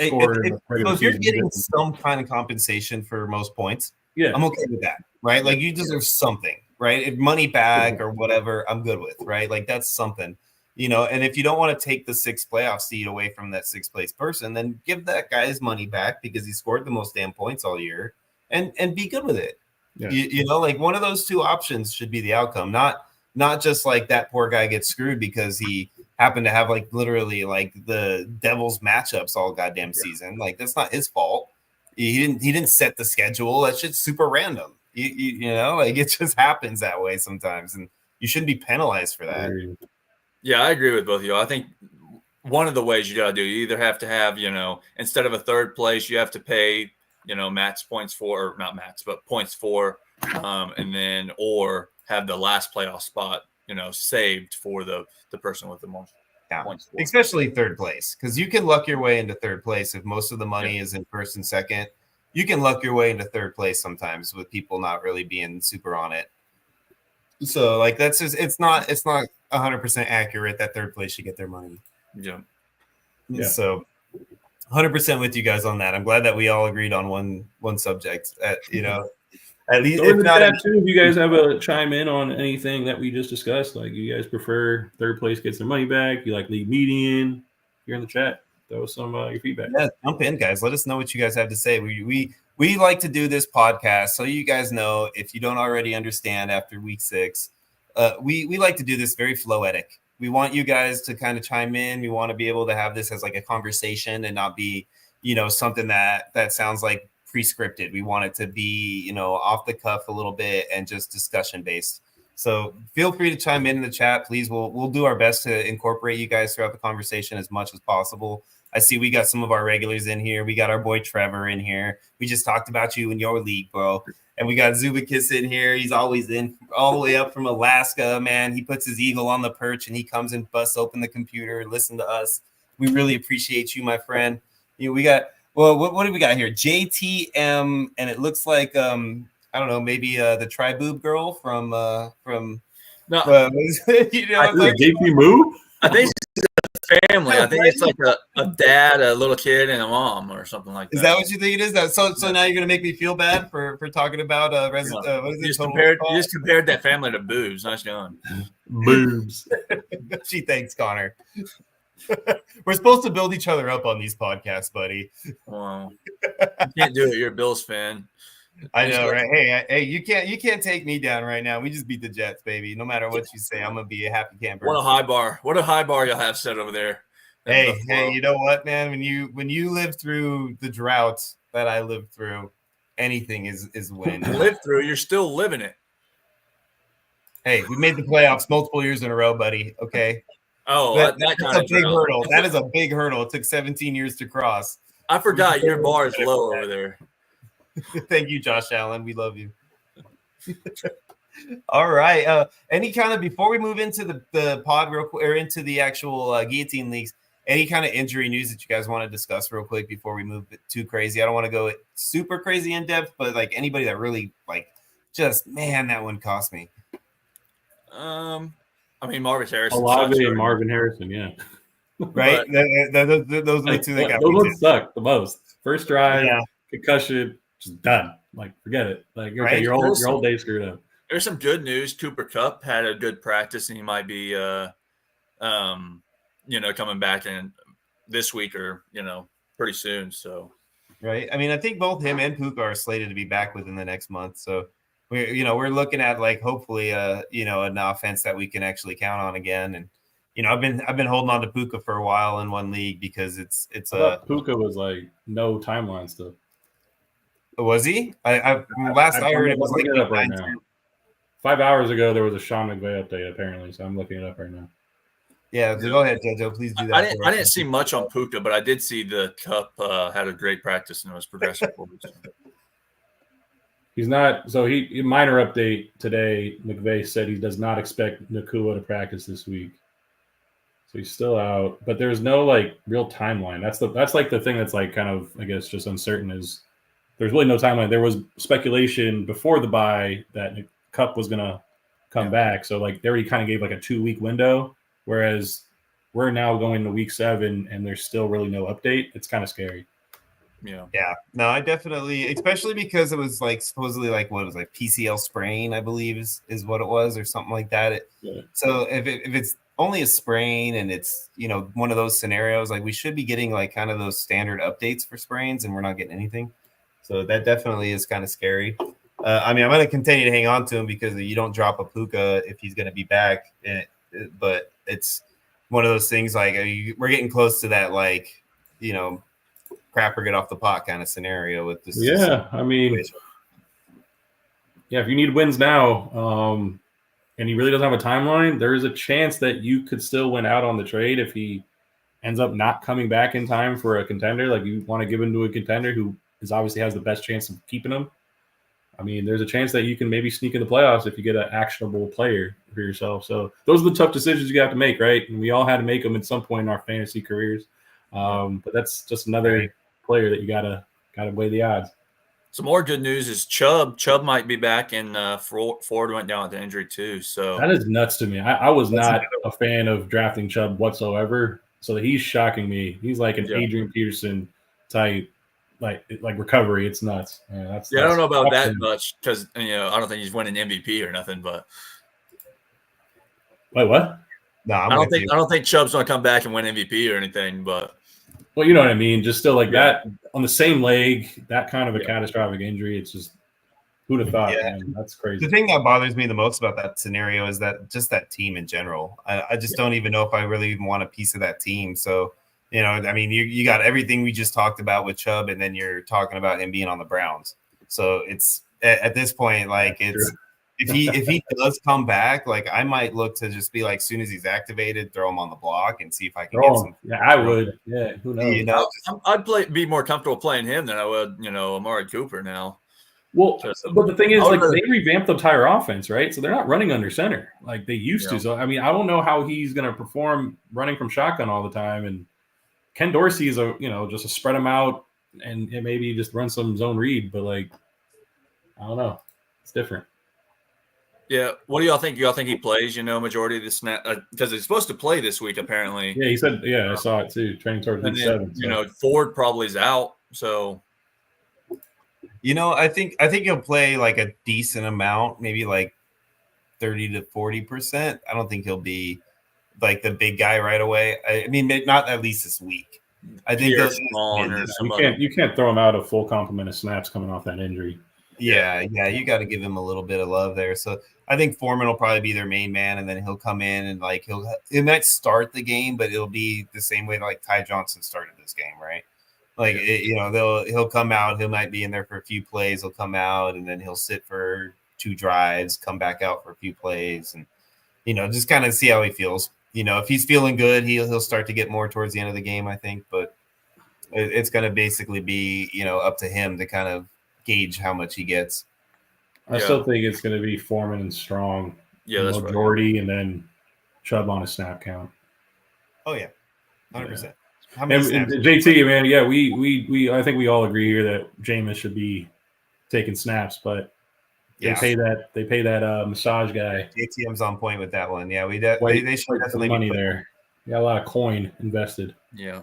scorer in the regular if you're season, getting some kind of compensation for most points, yeah, I'm okay with that, right? Like you deserve something, right? If money back or whatever, I'm good with, right? Like that's something, And if you don't want to take the 6th playoff seed away from that 6th place person, then give that guy his money back because he scored the most damn points all year, and be good with it. Yeah. Like one of those two options should be the outcome, not just like that poor guy gets screwed because he happened to have like literally like the Devils matchups all goddamn season. Like that's not his fault. He didn't set the schedule. That shit's super random. Like it just happens that way sometimes, and you shouldn't be penalized for that. Yeah, I agree with both of you. I think one of the ways you got to do, you either have to have, instead of a third place, you have to pay, match points for, or not match, but points for, and then, or have the last playoff spot, saved for the person with the most points for. Especially third place, because you can luck your way into third place if most of the money is in first and second. You can luck your way into third place sometimes with people not really being super on it. So like that's just it's not 100% accurate that third place should get their money. Yeah. So 100% with you guys on that. I'm glad that we all agreed on one subject. At least if not, if you guys have a chime in on anything that we just discussed, like you guys prefer third place gets their money back, you like league median, you're in the chat. Throw some your feedback. Yeah, jump in, guys. Let us know what you guys have to say. We like to do this podcast so you guys know, if you don't already understand after week 6, we like to do this very floetic. We want you guys to kind of chime in. We want to be able to have this as like a conversation and not be, something that sounds like pre-scripted. We want it to be, off the cuff a little bit and just discussion based. So feel free to chime in the chat, please. We'll do our best to incorporate you guys throughout the conversation as much as possible. I see we got some of our regulars in here. We got our boy Trevor in here. We just talked about you in your league, bro. And we got Zubakis in here. He's always in all the way up from Alaska, man. He puts his eagle on the perch and he comes and busts open the computer and listen to us. We really appreciate you, my friend. We got, well, what do we got here? JTM, and it looks like I don't know, maybe the Triboob girl from No, you know, Like JP Moo? I think it's a family. I think it's like a dad, a little kid, and a mom, or something like that. Is that what you think it is? So now you're gonna make me feel bad for talking about what is You it? just compared that family to boobs. Nice going. Boobs. She thanks Connor. We're supposed to build each other up on these podcasts, buddy. Well, you can't do it. You're a Bills fan. I know, right? Hey, you can't take me down right now. We just beat the Jets, baby. No matter what you say, I'm gonna be a happy camper. What a high bar! What a high bar y'all have set over there. Hey, you know what, man? When you live through the drought that I lived through, anything is win. Lived through. You're still living it. Hey, we made the playoffs multiple years in a row, buddy. Okay. Oh, That's kind a of big drought. hurdle. That is a big hurdle. It took 17 years to cross. I forgot your bar is low over there. Thank you, Josh Allen. We love you. All right. Any kind of, before we move into the pod real quick, or into the actual guillotine leagues, any kind of injury news that you guys want to discuss real quick before we move too crazy? I don't want to go super crazy in depth, but like anybody that really just, man, that one cost me. I mean, Marvin Harrison. Olave and Marvin Harrison, yeah. Right? Those are the two that got those me. ones suck the most. First drive, Yeah. concussion, just done. Like, forget it. Like, okay, Right? your whole day screwed up. There's some good news. Cooper Kupp had a good practice, and he might be, coming back in this week or pretty soon. So, Right. I mean, I think both him and Puka are slated to be back within the next month. So we're looking at hopefully an offense that we can actually count on again. And I've been holding on to Puka for a while in one league because it's Puka was like no timeline stuff. Was he? I last I heard it was looking it up right 9-10. now. 5 hours ago there was a Sean McVay update apparently, so I'm looking it up right now. Yeah, go ahead, JoJo. Please do that. I didn't see much on Puka, but I did see the Kupp had a great practice and was progressing forward. He's not. So he minor update today. McVay said he does not expect Nakua to practice this week, so he's still out. But there's no real timeline. That's the thing that's kind of, I guess, just uncertain. Is there's really no timeline. There was speculation before the bye that Kupp was gonna come back, so they already kind of gave a 2-week window. Whereas we're now going to week 7 and there's still really no update. It's kind of scary. Yeah. No, I definitely, especially because it was supposedly what it was PCL sprain, I believe is what it was, or something like that. So if it's only a sprain and it's one of those scenarios, we should be getting kind of those standard updates for sprains, and we're not getting anything. So that definitely is kind of scary. I mean, I'm going to continue to hang on to him because you don't drop a Puka if he's going to be back. But it's one of those things we're getting close to that crap or get off the pot kind of scenario with this. Yeah, I mean, if you need wins now, and he really doesn't have a timeline, there is a chance that you could still win out on the trade if he ends up not coming back in time for a contender. You want to give him to a contender who obviously has the best chance of keeping him. I mean, there's a chance that you can maybe sneak in the playoffs if you get an actionable player for yourself. So those are the tough decisions you have to make, right? And we all had to make them at some point in our fantasy careers. But that's just another player that you gotta weigh the odds. Some more good news is Chubb. Chubb might be back, and Ford went down with the injury too. So that is nuts to me. I was not a fan of drafting Chubb whatsoever. So he's shocking me. He's like an Adrian Peterson type. Like recovery, it's nuts. I don't know about that much because I don't think he's winning MVP or nothing. But wait, what? No, I don't think Chubb's gonna come back and win MVP or anything. But well, you know what I mean. Just still that on the same leg, that kind of a catastrophic injury. It's just who'd have thought? Yeah. Man, that's crazy. The thing that bothers me the most about that scenario is that just that team in general. I just don't even know if I really even want a piece of that team. So. I mean, you got everything we just talked about with Chubb, and then you're talking about him being on the Browns. So it's at this point, if he does come back, like I might look to just be like, as soon as he's activated, throw him on the block and see if I can get some. Yeah, I would. Yeah, who knows? You know, I'd be more comfortable playing him than I would, Amari Cooper now. Well, but the thing is, like, rather- they revamped the entire offense, right? So they're not running under center like they used to. Yeah. So, I mean, I don't know how he's going to perform running from shotgun all the time. And Ken Dorsey is just a spread him out and maybe just run some zone read. But, like, I don't know. It's different. Yeah. What do y'all think? Y'all think he plays, majority of the snap? Because he's supposed to play this week, apparently. Yeah, he said, I saw it too, training towards And week then, 7. So. Ford probably is out. So, I think he'll play like a decent amount, maybe like 30 to 40%. I don't think he'll be like the big guy right away. I mean, not at least this week. I think Pierre those- Vaughn or some other- You can't throw him out a full complement of snaps coming off that injury. Yeah, you got to give him a little bit of love there. So I think Foreman will probably be their main man, and then he'll come in and like he might start the game, but it'll be the same way like Ty Johnson started this game, right? Like he'll come out, he might be in there for a few plays, he'll come out, and then he'll sit for 2 drives, come back out for a few plays, and just kind of see how he feels. If he's feeling good, he'll start to get more towards the end of the game, I think. But it's going to basically be up to him to kind of gauge how much he gets. I still think it's going to be Foreman and Strong. Yeah, that's right. majority, and then Chubb on a snap count. Oh yeah, 100%. Yeah. How many And snaps? JT, man, yeah, we I think we all agree here that Jameis should be taking snaps, but they pay that massage guy ATM's on point with that one. Yeah, they should quite definitely some money be putting- there. Yeah, a lot of coin invested. Yeah.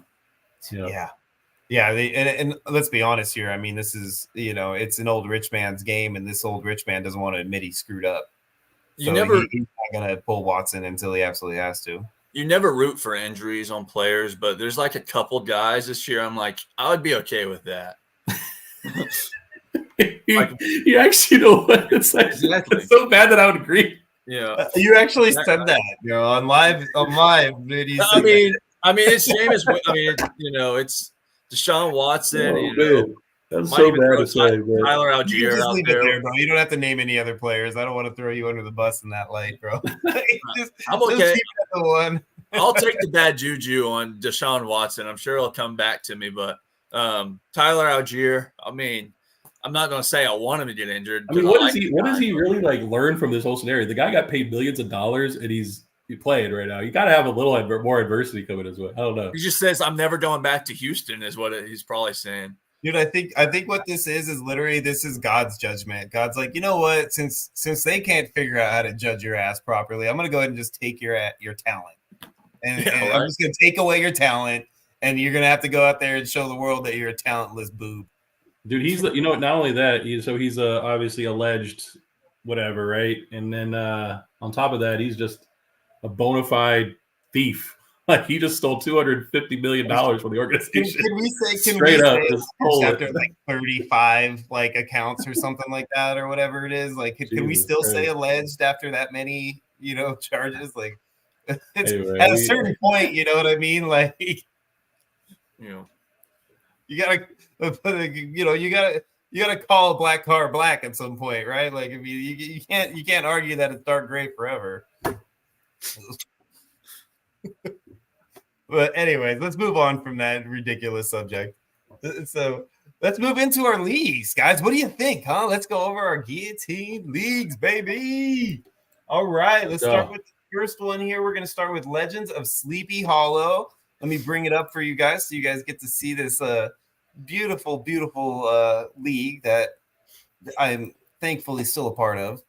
Yeah. And let's be honest here. I mean, this is it's an old rich man's game, and this old rich man doesn't want to admit he screwed up. You So never he's not gonna pull Watson until he absolutely has to. you never root for injuries on players, but there's like a couple guys this year. I'm like, I would be okay with that. You actually know what it's like. Exactly. It's so bad that I would agree. Yeah. You actually said that, on live, dude. I mean, it's Jameis. I mean, it's Deshaun Watson. That's might so even bad throw to say. But Tyler You Algier just out leave it there. there, bro. You don't have to name any other players. I don't want to throw you under the bus in that light, bro. Just I'm keep okay. it at the one. I'll take the bad juju on Deshaun Watson. I'm sure he'll come back to me, but Tyler Algier. I mean, I'm not going to say I want him to get injured. I mean, 'cause what like does he really like learn from this whole scenario? The guy got paid millions of dollars, and he playing right now. You got to have a little more adversity coming his way. I don't know. He just says, "I'm never going back to Houston," is what he's probably saying. Dude, I think what this is literally this is God's judgment. God's like, you know what? Since they can't figure out how to judge your ass properly, I'm gonna go ahead and just take your talent, and I'm just gonna take away your talent, and you're gonna have to go out there and show the world that you're a talentless boob. Dude, he's not only that, he's obviously alleged whatever, right? And then on top of that, he's just a bona fide thief. Like he just stole $250 million from the organization. Can we say Straight up, just stole it. after like 35 like accounts or something like that or whatever it is? Like, can we Jesus still say Christ. alleged after that many charges? Like, it's Anyway, at a certain point, you know what I mean? Like, You know, you gotta you gotta call a black car black at some point, right? Like, if you can't argue that it's dark gray forever. But anyways, let's move on from that ridiculous subject. So let's move into our leagues, guys. What do you think, huh? Let's go over our guillotine leagues, baby. All right, let's start with the first one here. We're going to start with Legends of Sleepy Hollow. Let me bring it up for you guys so you guys get to see this beautiful, beautiful league that I'm thankfully still a part of.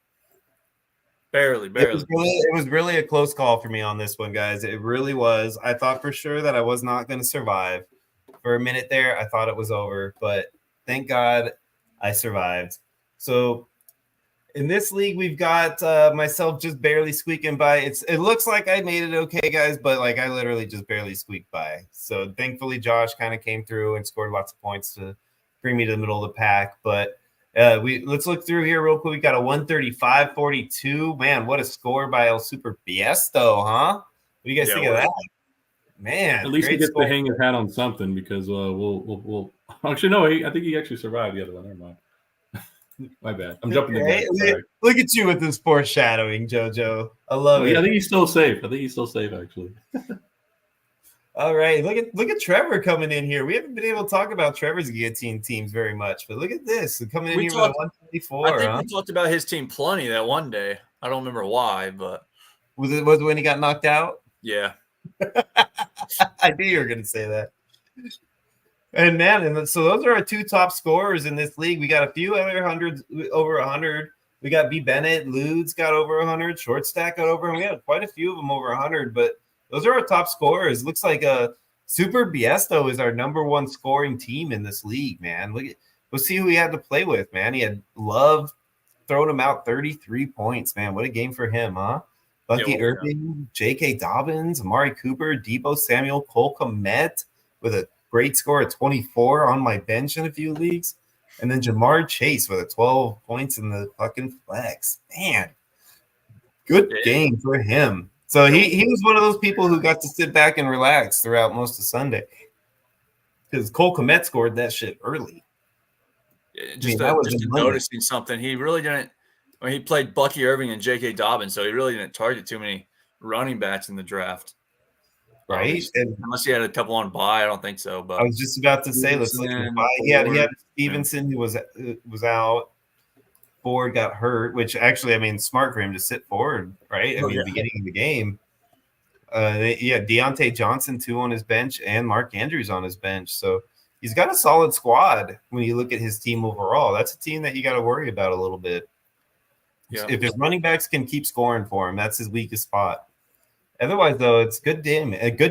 barely. It was really a close call for me on this one, guys. It really was. I thought for sure that I was not going to survive. For a minute there, I thought it was over, but thank God I survived. So in this league, we've got myself just barely squeaking by. It looks like I made it okay, guys, but like I literally just barely squeaked by. So thankfully, Josh kind of came through and scored lots of points to bring me to the middle of the pack. But let's look through here real quick. We got a 135-42. Man, what a score by El Super Biesto, huh? What do you guys think of that? Man, At least he great gets score. to hang his hat on something because we'll actually no, I think he actually survived the other one. Never mind. My bad. I'm jumping the gun. Right? Sorry. Look at you with this foreshadowing, JoJo. I love I it. think he's still safe. Actually. All right, look at Trevor coming in here. We haven't been able to talk about Trevor's guillotine teams very much, but look at this coming in We here talked- with a 124. I think Huh? we talked about his team plenty that one day. I don't remember why, but Was it when he got knocked out? yeah. I knew you were going to say that. And man, so those are our two top scorers in this league. We got a few other hundreds over 100. We got B. Bennett, Ludes got over 100, Short Stack got over. We had quite a few of them over 100, but those are our top scorers. Looks like Super Biesto is our number one scoring team in this league, man. Let's see who he had to play with, man. He had Love throwing him out 33 points, man. What a game for him, huh? Bucky Yeah. Irving, J.K. Dobbins, Amari Cooper, Debo Samuel, Cole Kmet with a great score of 24 on my bench in a few leagues. And then Jamar Chase with a 12 points in the fucking flex. Man, good game for him. So he was one of those people who got to sit back and relax throughout most of Sunday. Because Cole Kmet scored that shit early. Just that was noticing something. He really didn't. I mean, he played Bucky Irving and J.K. Dobbins, so he really didn't target too many running backs in the draft. Right? And Unless he had a couple on bye, I don't think so. But I was just about to say, let's look at he had Stevenson who was out. Ford got hurt, which actually, I mean, smart for him to sit forward, right? I mean, beginning of the game. Deontay Johnson, 2 on his bench, and Mark Andrews on his bench. So he's got a solid squad when you look at his team overall. That's a team that you got to worry about a little bit. Yeah. If his running backs can keep scoring for him, that's his weakest spot. Otherwise, though, it's a good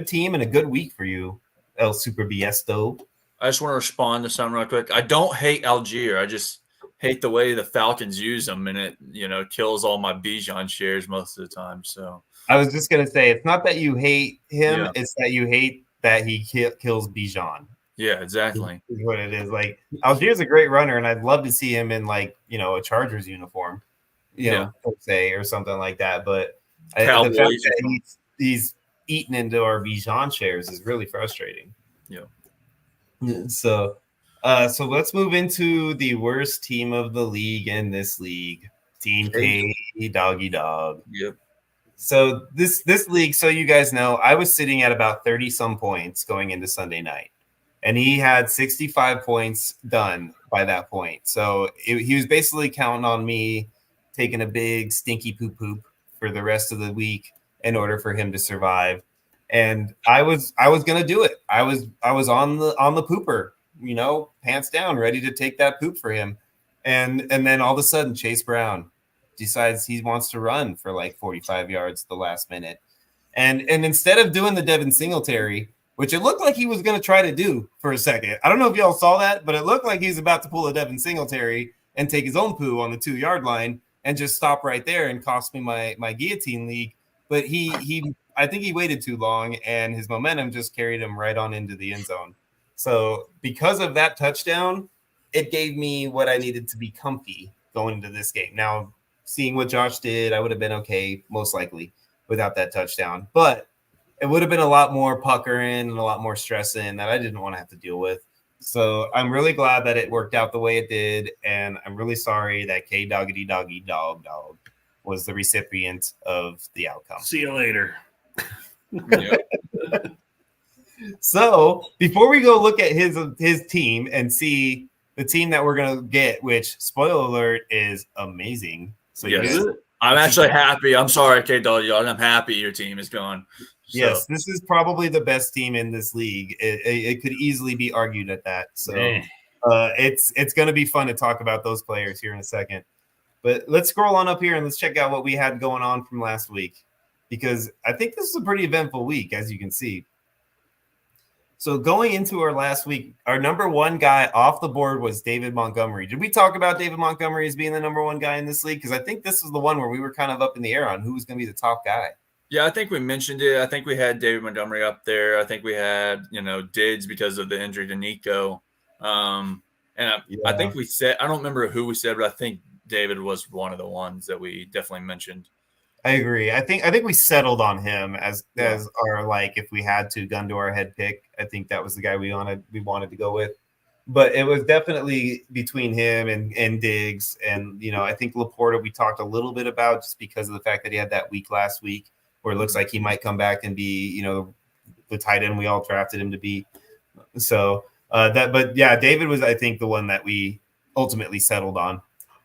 team and a good week for you, El Super Biesto. I just want to respond to something real quick. I don't hate Algier. I just hate the way the Falcons use them, and it kills all my Bijan shares most of the time. So I was just gonna say, it's not that you hate him; it's that you hate that he kills Bijan. Yeah, exactly. Is what it is. Like Algier's a great runner, and I'd love to see him in a Chargers uniform, per se, or something like that. But the fact that he's eaten into our Bijan shares is really frustrating. Yeah. So let's move into the worst team of the league in this league, Team K Doggy Dog. Yep. So this league, so you guys know, I was sitting at about 30 some points going into Sunday night, and he had 65 points done by that point. So he was basically counting on me taking a big stinky poop for the rest of the week in order for him to survive. And I was gonna do it. I was on the pooper, pants down, ready to take that poop for him. And then all of a sudden, Chase Brown decides he wants to run for like 45 yards at the last minute. And instead of doing the Devin Singletary, which it looked like he was going to try to do for a second. I don't know if y'all saw that, but it looked like he was about to pull a Devin Singletary and take his own poo on the 2-yard line and just stop right there and cost me my guillotine league. But I think he waited too long, and his momentum just carried him right on into the end zone. So because of that touchdown, it gave me what I needed to be comfy going into this game. Now, seeing what Josh did, I would have been okay, most likely, without that touchdown. But it would have been a lot more puckering and a lot more stressing that I didn't want to have to deal with. So I'm really glad that it worked out the way it did, and I'm really sorry that K Doggity Doggy Dog was the recipient of the outcome. See you later. So before we go look at his team and see the team that we're gonna get, which spoiler alert is amazing. So I'm actually happy. I'm sorry, K-Dog. I'm happy your team is gone. So. Yes, this is probably the best team in this league. It could easily be argued at that. So it's going to be fun to talk about those players here in a second. But let's scroll on up here and let's check out what we had going on from last week, because I think this is a pretty eventful week, as you can see. So going into our last week, our number one guy off the board was David Montgomery. Did we talk about David Montgomery as being the number one guy in this league? Because I think this was the one where we were kind of up in the air on who was going to be the top guy. Yeah, I think we mentioned it. I think we had David Montgomery up there. I think we had, Diggs because of the injury to Nico. I think we said, I don't remember who we said, but I think David was one of the ones that we definitely mentioned. I agree. I think we settled on him as our, like, if we had to gun to our head pick, I think that was the guy we wanted to go with. but it was definitely between him and Diggs. And, I think Laporta, we talked a little bit about just because of the fact that he had that week last week where it looks like he might come back and be, the tight end we all drafted him to be. So but yeah, David was, I think, the one that we ultimately settled on.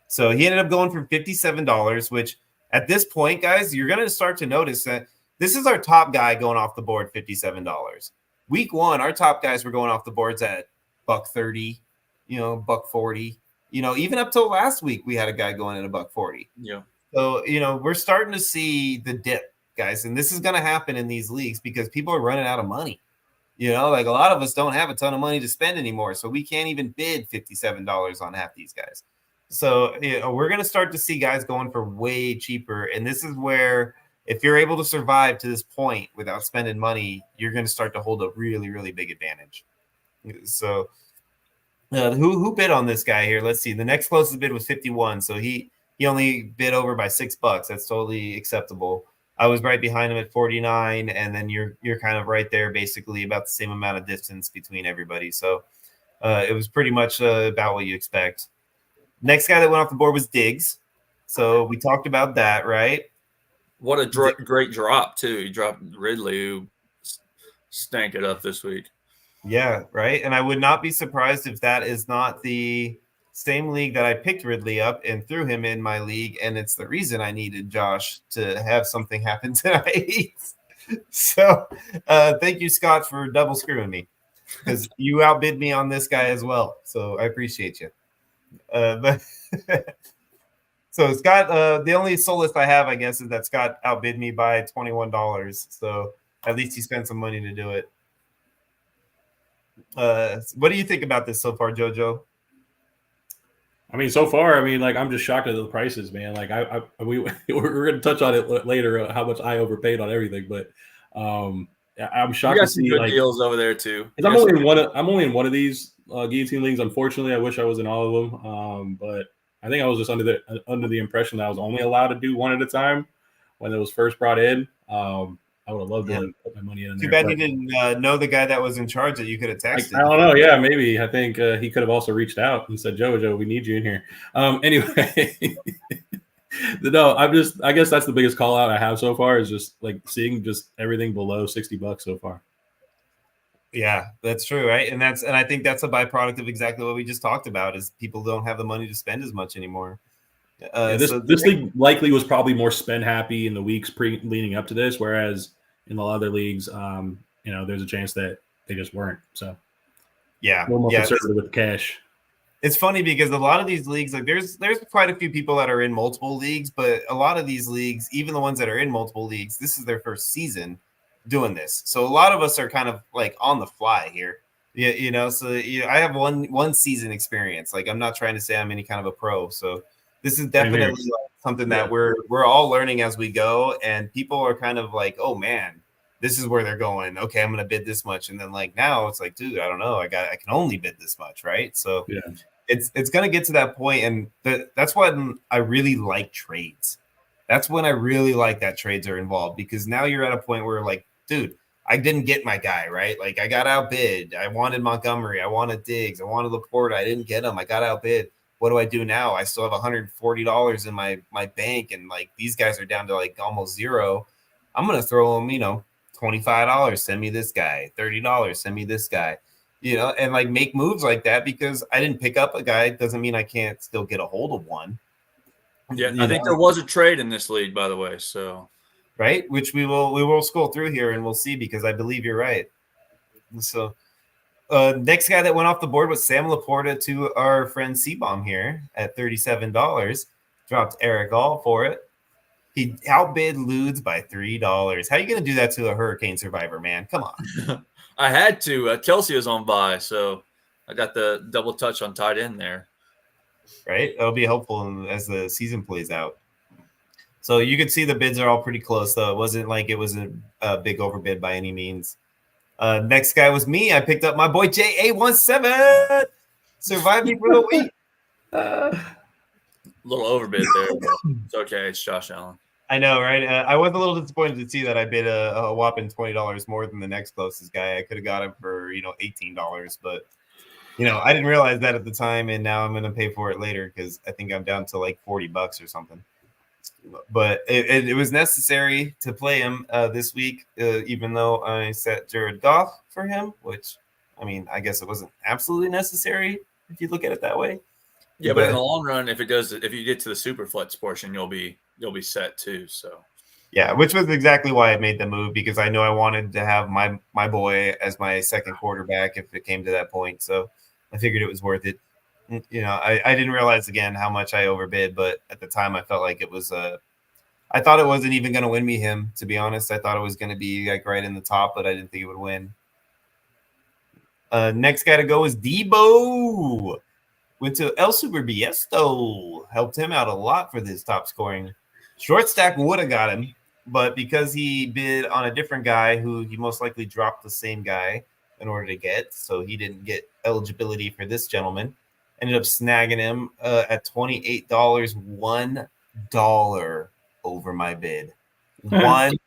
So he ended up going for $57, which at this point, guys, you're going to start to notice that this is our top guy going off the board, $57. Week one, our top guys were going off the boards at $130, $140. Even up till last week, we had a guy going at $140. Yeah. So, we're starting to see the dip, guys, and this is going to happen in these leagues because people are running out of money. Like a lot of us don't have a ton of money to spend anymore, so we can't even bid $57 on half these guys. So, we're going to start to see guys going for way cheaper, and this is where if you're able to survive to this point without spending money, you're going to start to hold a really, really big advantage. So, who bid on this guy here? Let's see. The next closest bid was 51, so he only bid over by $6. That's totally acceptable. I was right behind him at 49, and then you're kind of right there, basically about the same amount of distance between everybody. So it was pretty much about what you expect. Next guy that went off the board was Diggs. So we talked about that, right? What a great drop, too. He dropped Ridley, who stank it up this week. Yeah, right. And I would not be surprised if that is not the same league that I picked Ridley up and threw him in my league. And it's the reason I needed Josh to have something happen tonight. So thank you, Scott, for double screwing me because you outbid me on this guy as well. So I appreciate you. But so Scott, the only solace I have, I guess, is that Scott outbid me by $21. So at least he spent some money to do it. What do you think about this so far, JoJo? I mean, so far, I'm just shocked at the prices, man. Like, we're going to touch on it later, how much I overpaid on everything, but I'm shocked you got to some see good deals over there too. I'm only in one of these guillotine leagues. Unfortunately, I wish I was in all of them, but I think I was just under the impression that I was only allowed to do one at a time when it was first brought in. I would have loved to put my money in. Too bad you didn't know the guy that was in charge that you could have texted. I don't know. Yeah, maybe. I think he could have also reached out and said, Joe, we need you in here. Anyway, no, I guess that's the biggest call out I have so far is just like seeing just everything below $60 so far. Yeah, that's true, right? And I think that's a byproduct of exactly what we just talked about is people don't have the money to spend as much anymore. This league likely was probably more spend happy in the weeks leading up to this, whereas in the other leagues, there's a chance that they just weren't. So yeah, more conservative with cash. It's funny because a lot of these leagues, like there's quite a few people that are in multiple leagues, but a lot of these leagues, even the ones that are in multiple leagues, this is their first season doing this. So a lot of us are kind of like on the fly here. Yeah, so I have one season experience. Like I'm not trying to say I'm any kind of a pro. So this is definitely something that we're all learning as we go, and people are kind of like, oh man, this is where they're going. Okay, I'm gonna bid this much, and then like now it's like, dude, I don't know, I can only bid this much, right? So yeah, it's gonna get to that point, and that's when I really like trades. That's when I really like that trades are involved because now you're at a point where like, dude, I didn't get my guy, right? Like I got outbid. I wanted Montgomery, I wanted Diggs, I wanted Laporta, I didn't get him. I got outbid. What do I do now? I still have $140 in my bank, and like these guys are down to like almost zero. I'm gonna throw them, $25. Send me this guy. $30. Send me this guy. And like make moves like that because I didn't pick up a guy doesn't mean I can't still get a hold of one. Yeah, I think there was a trade in this league, by the way. So right, which we will scroll through here and we'll see because I believe you're right. So. Next guy that went off the board was Sam Laporta to our friend C-Bomb here at $37. Dropped Eric All for it. He outbid Ludes by $3. How are you going to do that to a hurricane survivor, man? Come on. I had to. Kelsey was on bye, so I got the double touch on tight end there. Right? That'll be helpful as the season plays out. So you can see the bids are all pretty close, though. It wasn't like it was a big overbid by any means. Next guy was me. I picked up my boy JA17. Survived me for the week. Little overbid there, but it's okay. It's Josh Allen. I know, right? I was a little disappointed to see that I bid a whopping $20 more than the next closest guy. I could have got him for $18, but I didn't realize that at the time, and now I'm going to pay for it later because I think I'm down to like $40 or something. But it was necessary to play him this week, even though I set Jared Goff for him, which, I mean, I guess it wasn't absolutely necessary if you look at it that way. Yeah, but in the long run, if you get to the super flex portion, you'll be set too. So yeah, which was exactly why I made the move, because I know I wanted to have my boy as my second quarterback if it came to that point. So I figured it was worth it. I didn't realize again how much I overbid, but at the time I felt like it was I thought it wasn't even going to win me him, to be honest. I thought it was going to be like right in the top, but I didn't think it would win. Next guy to go is Debo. Went to El Super Biesto. Helped him out a lot for this top scoring. Short stack would have got him, but because he bid on a different guy who he most likely dropped the same guy in order to get, so he didn't get eligibility for this gentleman. Ended up snagging him at $28, $1 over my bid. $1.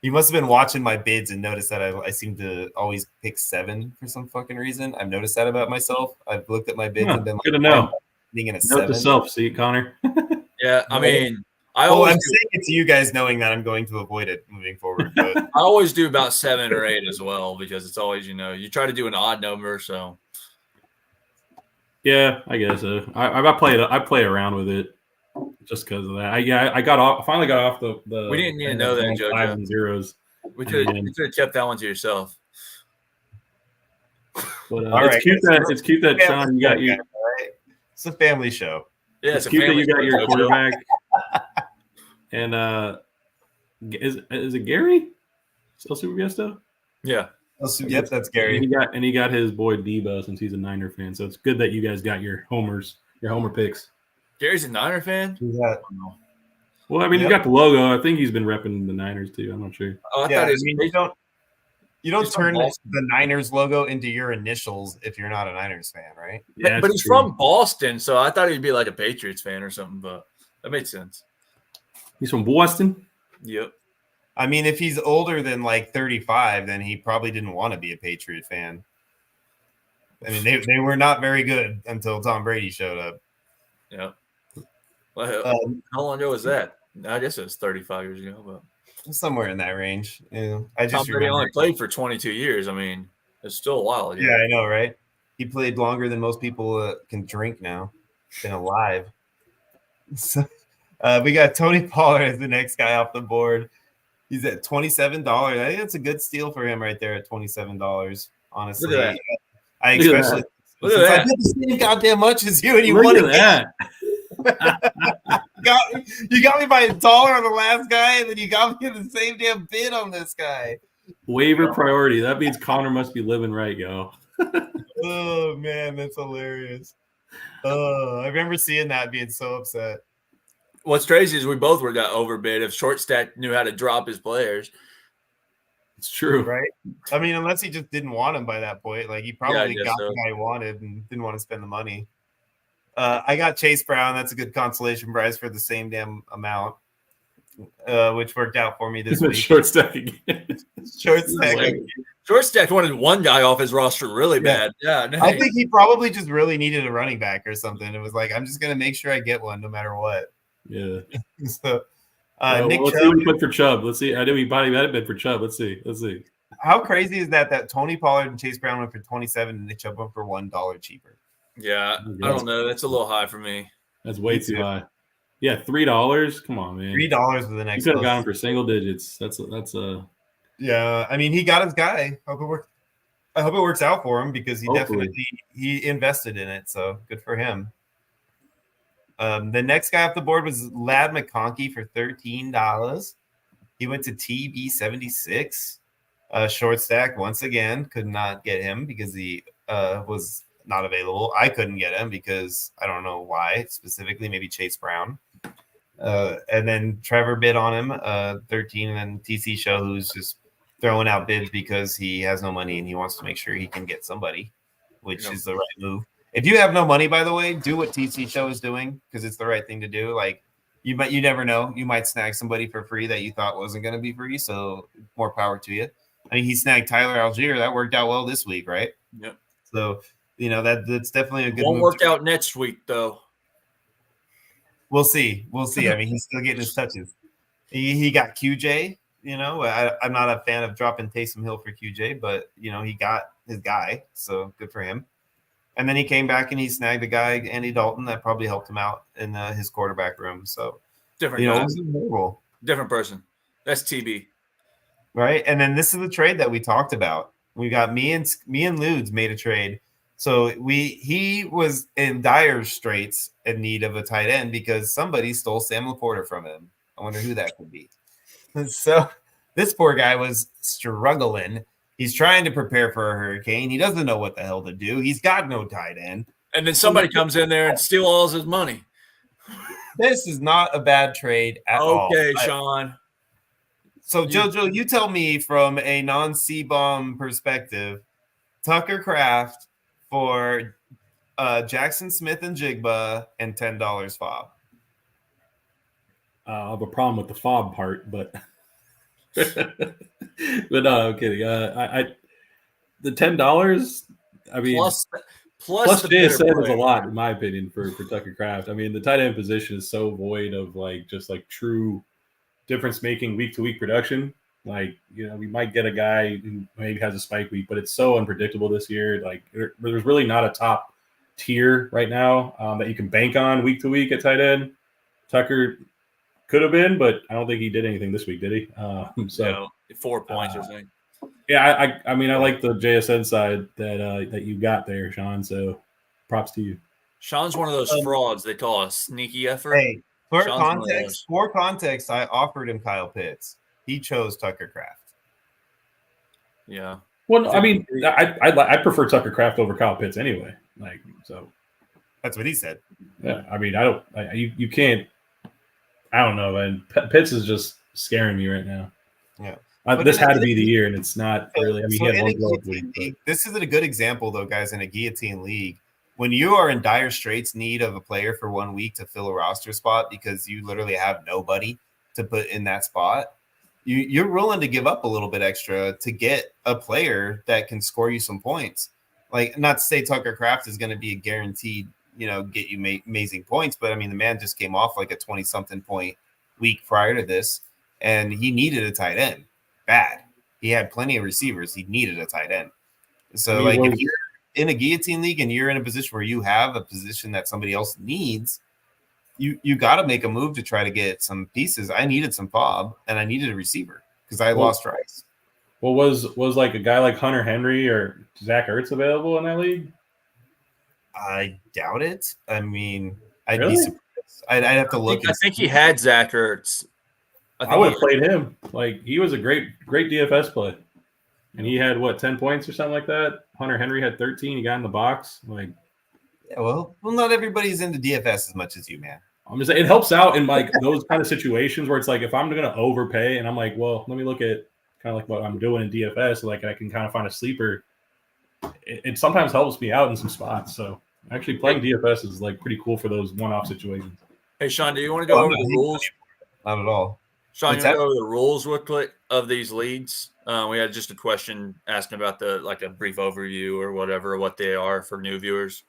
You must have been watching my bids and noticed that I seem to always pick 7 for some fucking reason. I've noticed that about myself. I've looked at my bids and been like, good to know. Being in a Note 7. to self, see, Connor. yeah, I mean, I'm saying it to you guys knowing that I'm going to avoid it moving forward. But I always do about 7 or 8 as well, because it's always, you try to do an odd number. So Yeah, I guess so. I play around with it just because of that. I finally got off the. We didn't need to know that, JoJo. 5s and 0s. we could have kept that one to yourself. But All right, it's cute that Sean, you got you. Right? It's a family show. Yeah, It's cute that you got your show, quarterback. And is it Gary? Still Super Fiesta? Yeah. Yep, that's Gary. And he got his boy Debo since he's a Niner fan. So it's good that you guys got your homer picks. Gary's a Niner fan? Who's that? Well, I mean, you got the logo. I think he's been repping the Niners too. I'm not sure. Oh, I thought it was you don't He's from turn Boston. the Niners logo into your initials if you're not a Niners fan, right? Yeah, but he's from Boston, so I thought he'd be like a Patriots fan or something, but that makes sense. He's from Boston. Yep. I mean, if he's older than like 35, then he probably didn't want to be a Patriot fan. I mean, they were not very good until Tom Brady showed up. Yeah. Well, how long ago was that? I guess it was 35 years ago, but Somewhere in that range. I Tom just Brady remember. only played for 22 years. I mean, it's still a while ago. Yeah, I know, right? He played longer than most people can drink now. Been alive. So, we got Tony Pollard as the next guy off the board. He's at $27. I think that's a good steal for him right there at $27. Honestly, Look at that. I Look at especially Look at since I that. did the same goddamn much as you, and you Look won at again. that. You got me by $1 on the last guy, and then you got me the same damn bid on this guy. Waiver priority. That means Connor must be living right, yo. Oh man, that's hilarious. Oh, I remember seeing that, being so upset. What's crazy is we both were got overbid. If Short Stack knew how to drop his players, It's true. Right? I mean, unless he just didn't want him by that point. Like, he probably guess got so. the guy he wanted and didn't want to spend the money. I got Chase Brown. That's a good consolation prize for the same damn amount, which worked out for me this week. Short stack again. Short stack. Short Stack wanted one guy off his roster really bad. Yeah, I think he probably just really needed a running back or something. It was like, I'm just going to make sure I get one no matter what. Yeah. So, let's Nick see what Chubb, we put for Chubb. Let's see. I know we body had a bid for Chubb. Let's see. how crazy is that Tony Pollard and Chase Brown went for 27 and Nick Chubb went for $1 cheaper? Yeah, I don't know. That's a little high for me. That's way Me too too. high. Yeah, $3. Come on, man. $3 for the You next could have close. gone for single digits. That's Yeah, I mean, he got his guy. I hope it works out for him because he Hopefully. definitely he invested in it. So good for him. The next guy off the board was Lad McConkey for $13. He went to TB76. Short stack once again, could not get him because he was not available. I couldn't get him because I don't know why specifically. Maybe Chase Brown. And then Trevor bid on him 13, and then TC Show, who's just throwing out bids because he has no money and he wants to make sure he can get somebody, which Yeah. is the right move. If you have no money, by the way, do what TC Show is doing because it's the right thing to do. Like, you never know, you might snag somebody for free that you thought wasn't going to be free. So more power to you. I mean, he snagged Tyler Algier. That worked out well this week, right? Yep. So, that's definitely a good Won't move. work out next week though. We'll see. I mean, he's still getting his touches. He got QJ. I'm not a fan of dropping Taysom Hill for QJ, but he got his guy, so good for him. And then he came back and he snagged a guy, Andy Dalton, that probably helped him out in his quarterback room. So Different it guy. wasn't horrible, Different person. That's TB. right? And then this is the trade that we talked about. We got me and Ludes made a trade. So he was in dire straits in need of a tight end because somebody stole Sam Laporta from him. I wonder who that could be. And so this poor guy was struggling. He's trying to prepare for a hurricane. He doesn't know what the hell to do. He's got no tight end. And then somebody comes in there and steal all his money. This is not a bad trade at all. Okay, Sean. So, JoJo, you tell me from a non-C-bomb perspective, Tucker Kraft for Jackson Smith and Jigba and $10 fob. I have a problem with the fob part, but but no, I'm kidding. I the $10. I mean, Plus the JSN better is a player. lot, in my opinion, for Tucker Kraft. I mean, the tight end position is so void of just true difference making week to week production. We might get a guy who maybe has a spike week, but it's so unpredictable this year. There's really not a top tier right now that you can bank on week to week at tight end. Tucker could have been, but I don't think he did anything this week, did he? So 4 points or something. Yeah, I mean, I like the JSN side that you got there, Sean. So props to you. Sean's one of those frauds they call a sneaky effort. Hey, for Sean's one of context, I offered him Kyle Pitts. He chose Tucker Kraft. Yeah. Well, I mean, I prefer Tucker Kraft over Kyle Pitts anyway. So That's what he said. yeah, I mean, you can't. I don't know, man. Pitts is just scaring me right now. Yeah. This had to be the year, and it's not really. I mean, So he had in one a blow up guillotine week. league, this is a good example, though, guys, in a guillotine league. When you are in dire straits need of a player for 1 week to fill a roster spot because you literally have nobody to put in that spot, you're willing to give up a little bit extra to get a player that can score you some points. Not to say Tucker Kraft is going to be a guaranteed, get you amazing points, but I mean, the man just came off a 20-something point week prior to this, and he needed a tight end bad. He had plenty of receivers. He needed a tight end. So, if you're in a guillotine league and you're in a position where you have a position that somebody else needs, you got to make a move to try to get some pieces. I needed some fob and I needed a receiver because I lost Rice. Well, was a guy like Hunter Henry or Zach Ertz available in that league? I doubt it. I mean, I'd Really? be surprised. I'd have to look. I think he had Zach Ertz. I would have played him. He was a great DFS play, and he had 10 points or something like that. Hunter Henry had 13. He got in the box. Yeah, well, not everybody's into DFS as much as you, man. I'm just saying, it helps out in those kind of situations where it's if I'm going to overpay and I'm well, let me look at kind of what I'm doing in DFS, I can kind of find a sleeper. It sometimes helps me out in some spots. So actually playing DFS is pretty cool for those one-off situations. Hey, Sean, do you want to go over the rules? Not at all. Sean, you What's want to that? go over the rules real quick of these leagues? We had just a question asking about a brief overview or whatever, what they are for new viewers.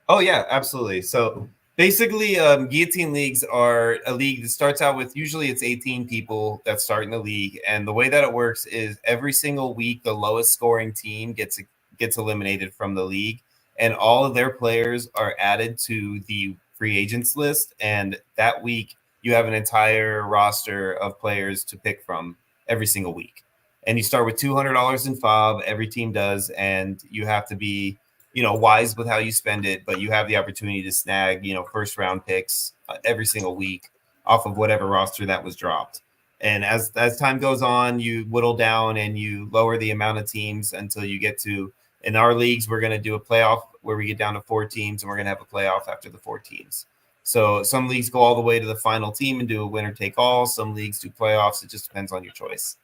Oh, yeah, absolutely. So basically, guillotine leagues are a league that starts out with usually it's 18 people that start in the league. And the way that it works is every single week, the lowest scoring team gets eliminated from the league. And all of their players are added to the free agents list. And that week, you have an entire roster of players to pick from every single week. And you start with $200 in FOB, every team does. And you have to be wise with how you spend it, but you have the opportunity to snag, first round picks every single week off of whatever roster that was dropped. And as time goes on, you whittle down and you lower the amount of teams until you get to, in our leagues, we're going to do a playoff where we get down to 4 teams and we're going to have a playoff after the 4 teams. So some leagues go all the way to the final team and do a winner take all. Some leagues do playoffs. It just depends on your choice.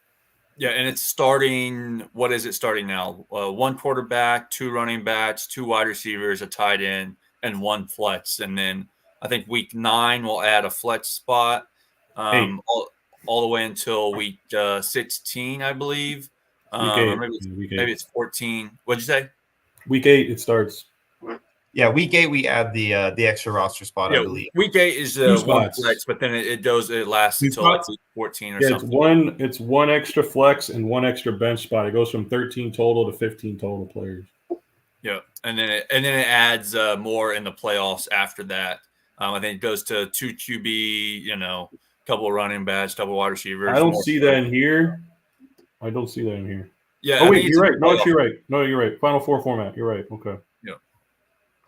Yeah, and it's starting. What is it starting now? 1 quarterback, 2 running backs, 2 wide receivers, a tight end, and 1 flex. And then I think week 9 we'll add a flex spot all the way until week 16, I believe. 8. Or maybe Week 8. maybe it's 14. What'd you say? Week 8 it starts. Yeah, week 8 we add the extra roster spot, I believe. Week 8 is Two one spots. flex, but then it lasts Two until like spots? week 14 or Yeah, something. it's one extra flex and one extra bench spot. It goes from 13 total to 15 total players. Yeah, and then it adds more in the playoffs after that. I think it goes to 2 QB, couple of running backs, couple of wide receivers. I don't more see that in here. I don't see that in here. Yeah. Oh I wait, think you're right. it's No, in the actually, you're right. No, you're right. Final four format. You're right. Okay. Yeah.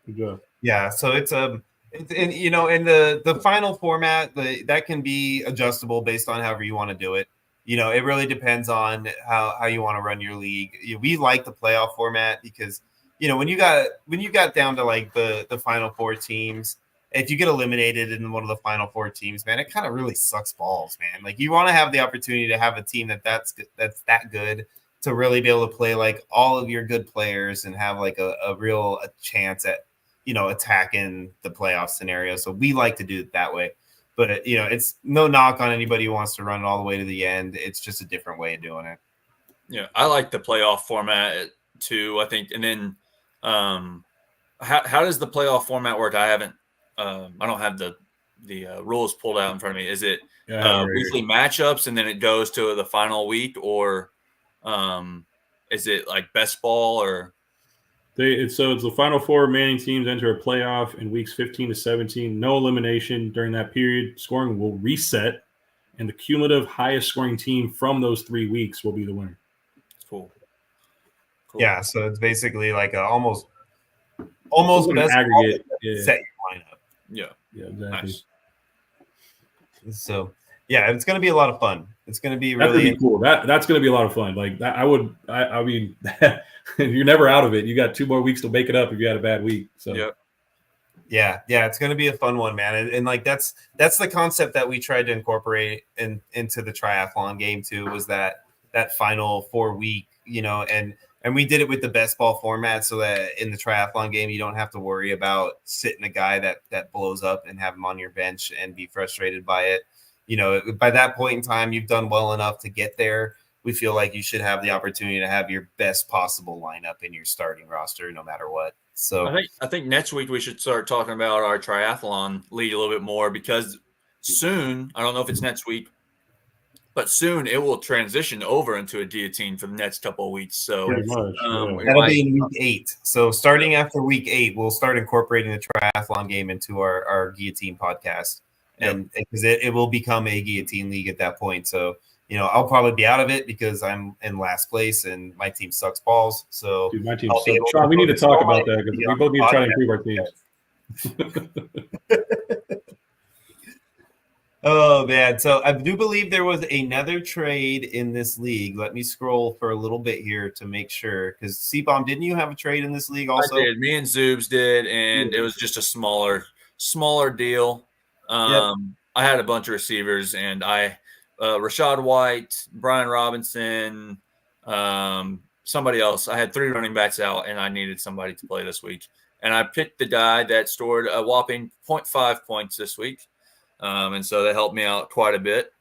Good job. Yeah, so it's and in the final format, that can be adjustable based on however you want to do it. It really depends on how you want to run your league. We like the playoff format because when you got down to like the final 4 teams, if you get eliminated in one of the final 4 teams, man, it kind of really sucks balls, man. Like you want to have the opportunity to have a team that's that good to really be able to play like all of your good players and have like a real chance at attacking the playoff scenario. So we like to do it that way. But it's no knock on anybody who wants to run it all the way to the end. It's just a different way of doing it. Yeah, I like the playoff format too, I think. And then how does the playoff format work? I don't have the rules pulled out in front of me. Is it weekly matchups and then it goes to the final week, or is it like best ball or? It's the final 4 remaining teams enter a playoff in weeks 15 to 17. No elimination during that period. Scoring will reset, and the cumulative highest scoring team from those 3 weeks will be the winner. Cool. Yeah, so it's basically like almost An best aggregate. ball Yeah. set your lineup. Yeah, Exactly. Nice. So yeah, it's going to be a lot of fun. It's going to be That's gonna really be cool. That's going to be a lot of fun. Like that, I mean, you're never out of it. You got 2 more weeks to make it up if you had a bad week. So Yeah, it's going to be a fun one, man. And like that's the concept that we tried to incorporate into the triathlon game too, was that final 4 week, and we did it with the best ball format so that in the triathlon game you don't have to worry about sitting a guy that blows up and have him on your bench and be frustrated by it. By that point in time, you've done well enough to get there. We feel like you should have the opportunity to have your best possible lineup in your starting roster, no matter what. So I think next week we should start talking about our triathlon league a little bit more, because soon, I don't know if it's next week, but soon it will transition over into a guillotine for the next couple of weeks. So pretty much. that'll be in week 8. So starting after week 8, we'll start incorporating the triathlon game into our guillotine podcast. And because it will become a guillotine league at that point. So, I'll probably be out of it because I'm in last place and my team sucks balls. So, Dude, my team I'll be sucks. able Sean, to we need to focus talk all about my that because energy we on both need to try to podcast. improve our teams. Oh, man. So I do believe there was another trade in this league. Let me scroll for a little bit here to make sure. Because C-Bomb, didn't you have a trade in this league also? I did. Me and Zoobs did, and it was just a smaller deal. I had a bunch of receivers, and Rashad White, Brian Robinson, somebody else. I had 3 running backs out, and I needed somebody to play this week. And I picked the guy that scored a whopping 0.5 points this week. And so that helped me out quite a bit.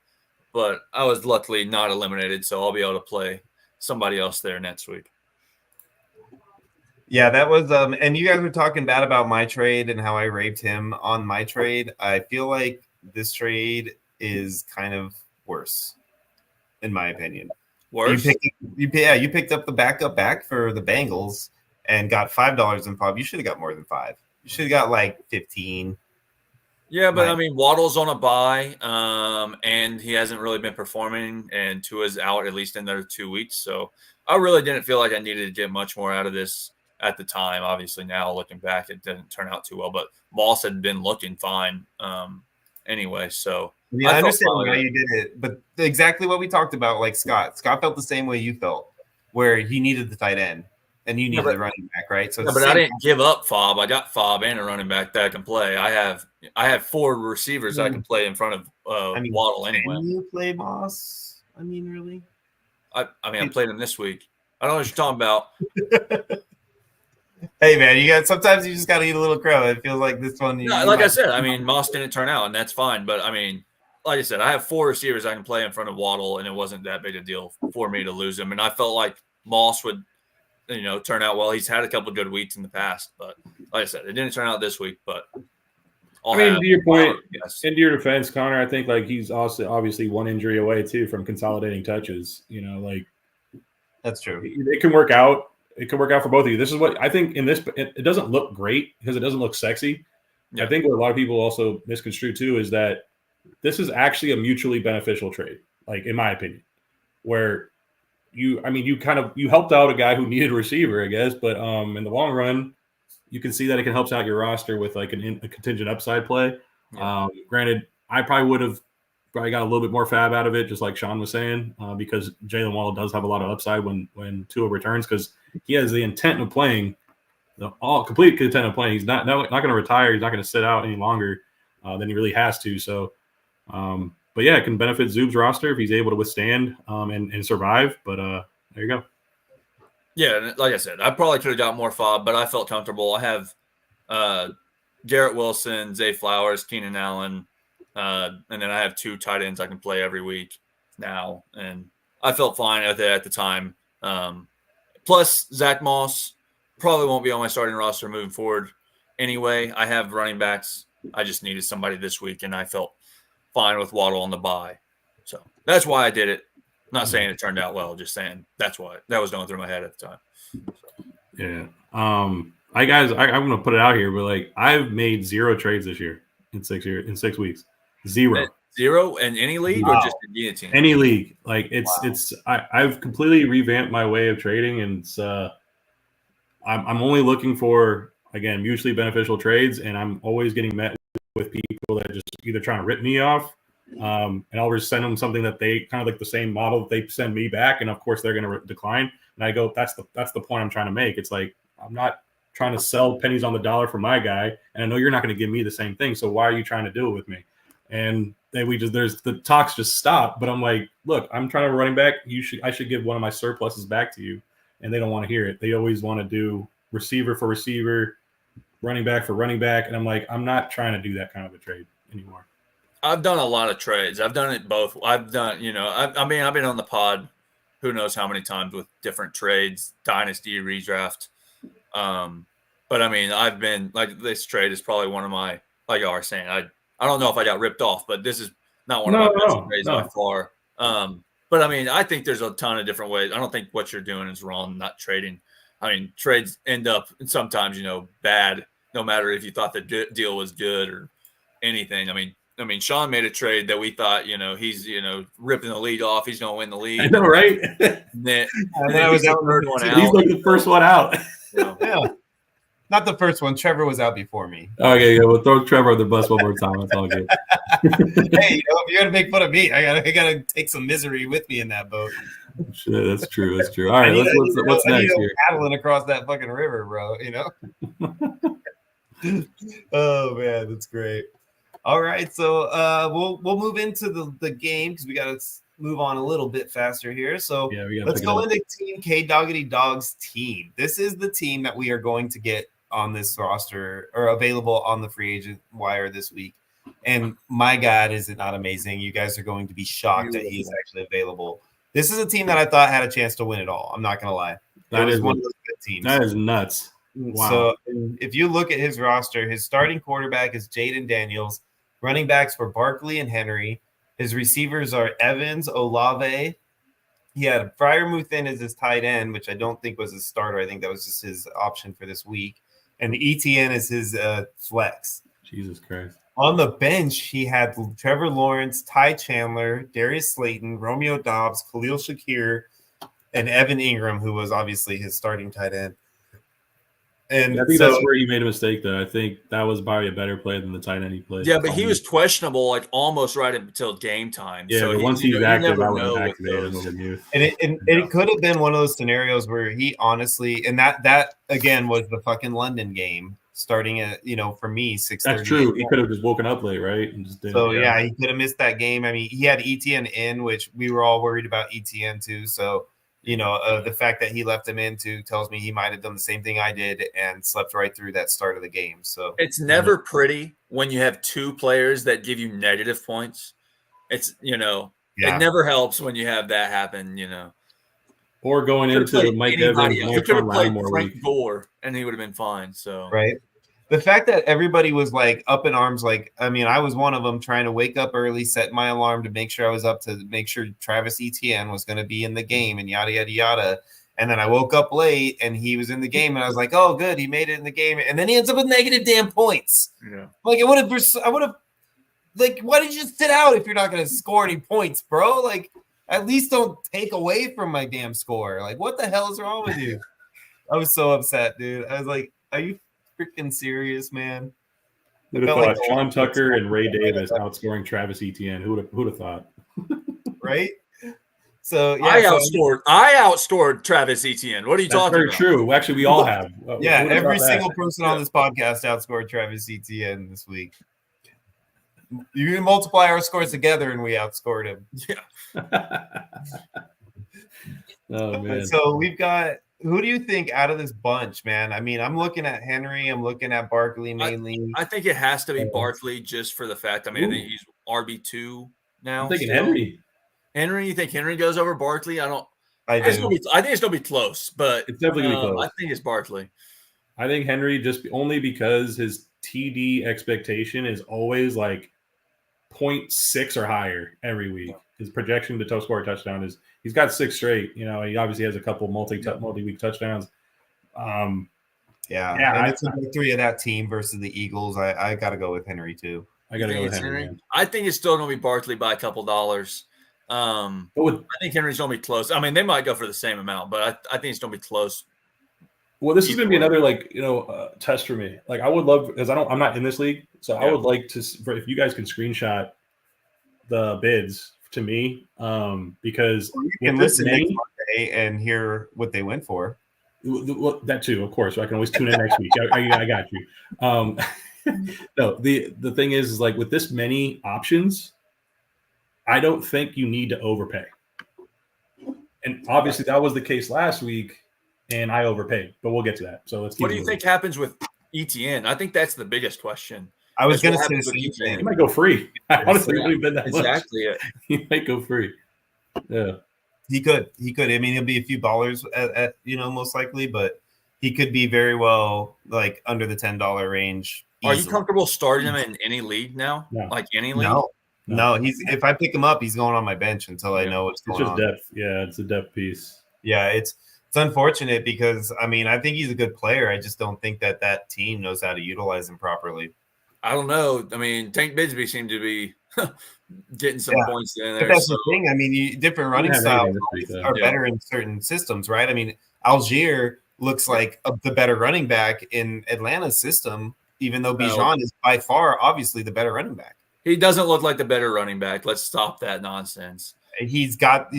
But I was luckily not eliminated, so I'll be able to play somebody else there next week. Yeah, that was and you guys were talking bad about my trade and how I raped him on my trade. I feel like this trade is kind of worse, in my opinion. Worse? You picked up the backup back for the Bengals and got $5 in pub. You should have got more than 5. You should have got like 15. Yeah, but I mean, Waddle's on a bye, and he hasn't really been performing, and Tua's out at least in their 2 weeks. So I really didn't feel like I needed to get much more out of this at the time. Obviously, now looking back, it didn't turn out too well, but Moss had been looking fine anyway. So yeah, I understand why you did it, but exactly what we talked about, like Scott felt the same way you felt, where he needed the tight end and you needed the running back, right? So, but I didn't give up Fob. I got Fob and a running back that can play. I have 4 receivers that I can play in front of Waddle anyway. Can you play Moss? I mean, really? I played him this week. I don't know what you're talking about. Hey man, sometimes you just got to eat a little crow. It feels like this one. Like I said, Moss didn't turn out, and that's fine. But like I said, I have 4 receivers I can play in front of Waddle, and it wasn't that big a deal for me to lose him. And I felt like Moss would, turn out well. He's had a couple of good weeks in the past, but like I said, it didn't turn out this week. But to your point, yes. into your defense, Connor, I think like he's also obviously one injury away too from consolidating touches. That's true. It can work out. It can work out for both of you. This is what I think in this. It doesn't look great because it doesn't look sexy. Yeah. I think what a lot of people also misconstrue too is that this is actually a mutually beneficial trade, like in my opinion, where you helped out a guy who needed a receiver, I guess, but in the long run, you can see that it can help out your roster with like a contingent upside play. Yeah. Granted, I probably got a little bit more fab out of it, just like Sean was saying, because Jalen Waddle does have a lot of upside when Tua returns, because he has the intent of playing, complete intent of playing. He's not going to retire. He's not going to sit out any longer than he really has to. So, but yeah, it can benefit Zoob's roster if he's able to withstand and survive. But there you go. Yeah, like I said, I probably could have got more fob, but I felt comfortable. I have Garrett Wilson, Zay Flowers, Keenan Allen, and then I have 2 tight ends I can play every week now, and I felt fine with it at the time. Plus, Zach Moss probably won't be on my starting roster moving forward anyway. I have running backs. I just needed somebody this week, and I felt fine with Waddle on the bye. So that's why I did it. Not saying it turned out well, just saying that was going through my head at the time. Yeah. I'm going to put it out here, but like I've made 0 trades this year in 6 weeks. 0. 0 in any league or just in guillotine? Any league. Like I've completely revamped my way of trading, and it's I'm only looking for, again, mutually beneficial trades, and I'm always getting met with people that are just either trying to rip me off, and I'll just send them something that they kind of like the same model that they send me back, and of course they're going to decline. And I go, that's the point I'm trying to make. It's like I'm not trying to sell pennies on the dollar for my guy, and I know you're not going to give me the same thing. So why are you trying to do it with me? And then there's the talks just stop. But I'm like, look, I'm trying to running back. I should give one of my surpluses back to you, and they don't want to hear it. They always want to do receiver for receiver, running back for running back, and I'm like, I'm not trying to do that kind of a trade anymore. I've done a lot of trades. I've done it both. I've done, I've been on the pod who knows how many times with different trades, dynasty, redraft. But I mean, I've been like, this trade is probably one of my, like y'all are saying, I don't know if I got ripped off, but this is not one of my best trades by far. But I mean, I think there's a ton of different ways. I don't think what you're doing is wrong, not trading. I mean, trades end up sometimes, bad, no matter if you thought the deal was good or anything. I mean, Sean made a trade that we thought, he's, ripping the lead off. He's going to win the lead. I know, right? Then was the third one out. He's like the first one out. Yeah. Not the first one. Trevor was out before me. Okay, yeah, we'll throw Trevor on the bus one more time. That's all good. Hey, if you're gonna make fun of me, I gotta take some misery with me in that boat. Shit, that's true. That's true. All right, what's next here? Paddling across that fucking river, bro. Oh man, that's great. All right, so we'll move into the game because we gotta move on a little bit faster here. So yeah, let's go into Team K Doggity Dogs team. This is the team that we are going to get on this roster or available on the free agent wire this week. And my God, is it not amazing? You guys are going to be shocked that he's actually available. This is a team that I thought had a chance to win it all. I'm not going to lie. That is one of those good teams. That is nuts. Wow. So if you look at his roster, his starting quarterback is Jaden Daniels. Running backs for Barkley and Henry. His receivers are Evans, Olave. He had Freiermuth as his tight end, which I don't think was his starter. I think that was just his option for this week. And ETN is his flex. Jesus Christ. On the bench, he had Trevor Lawrence, Ty Chandler, Darius Slayton, Romeo Dobbs, Khalil Shakir, and Evan Ingram, who was obviously his starting tight end. And I think that's where he made a mistake, though. I think that was probably a better play than the tight end he played. Yeah, but he was questionable, like almost right until game time. Yeah, so but once he's active, I would have activated him. And it could have been one of those scenarios where he honestly, and that again was the fucking London game starting at for me 6:30. That's true. He could have just woken up late, right? And just so yeah, he could have missed that game. I mean, he had ETN in, which we were all worried about ETN too. So. The fact that he left him in too tells me he might have done the same thing I did and slept right through that start of the game. So it's never pretty when you have two players that give you negative points It's Yeah. it never helps when you have that happen. Or going Could've into the played Mike anybody Evans, else. You could have Marshawn played Lattimore Frank week. Gore, and he would have been fine. So Right. The fact that everybody was like up in arms, like, I mean, I was one of them trying to wake up early, set my alarm to make sure I was up to make sure Travis Etienne was going to be in the game and yada, yada, yada. And then I woke up late and he was in the game and I was like, oh, good. He made it in the game. And then he ends up with negative damn points. yeah. Like, I would have, like, why did you just sit out if you're not going to score any points, bro? Like, at least don't take away from my damn score. Like, what the hell is wrong with you? I was so upset, dude. I was like, are you freaking serious, man? Who'd have Felt thought like the Sean Tucker and Ray Olympics. Davis outscoring Travis Etienne? Who'd have thought? Right? So, yeah. I outscored Travis Etienne. What are you That's talking very about? true. Actually, we all have. Yeah, Who'd have every thought that? single person on this podcast outscored Travis Etienne this week. You can multiply our scores together, and we outscored him. Oh man. So we've got. Who do you think out of this bunch, man? I mean, I'm looking at Henry. I'm looking at Barkley mainly. I think it has to be Barkley just for the fact. I mean, I think Ooh. he's RB2 now. I'm thinking still. Henry. Henry, you think Henry goes over Barkley? I I think do. it's gonna be close, but It's definitely gonna be close. I think it's Barkley. I think Henry just only because his TD expectation is always like 0.6 or higher every week. His projection to score a touchdown is he's got 6 straight. He obviously has a couple multi-week touchdowns. Yeah, Yeah, and it's a victory of that team versus the Eagles. I got to go with Henry too. I got to You go think with it's Henry. Man. I think it's still gonna be Barkley by a couple dollars. But with, I think Henry's gonna be close. I mean, they might go for the same amount, but I think it's gonna be close. well, this is Either going to be way. another test for me. Like I would love because I'm not in this league, so I Yeah. would like to if you guys can screenshot the bids to me because You with can this listen next many, Monday and hear what they went for. well, that too, of course. So I can always tune in next week. I got you. No, the thing is like with this many options, I don't think you need to overpay. And obviously that was the case last week, and I overpaid. But we'll get to that. So let's keep What do you moving. think happens with ETN? I think that's the biggest question. I was That's going to what say the happens with same He thing. might go free. I honestly wouldn't bet that much. Exactly it. He might go free. Yeah. He could. I mean, it'll be a few dollars at most likely, but he could be very well like under the $10 range. Are you easily. comfortable starting him in any league now? No. Like any league? No. He's if I pick him up, he's going on my bench until I know what's It's going just on. depth. Yeah, it's a depth piece. Yeah, it's unfortunate because I mean I think he's a good player. I just don't think that team knows how to utilize him properly. I don't know. I mean, Tank Bigsby seemed to be getting some Yeah. points in But there. that's So, the thing. I mean, different running have styles anything this week, though. are Yeah. better in certain systems, right? I mean, Algier looks like the better running back in Atlanta's system, even though No. Bijan is by far obviously the better running back. he doesn't look like the better running back. Let's stop that nonsense. He's got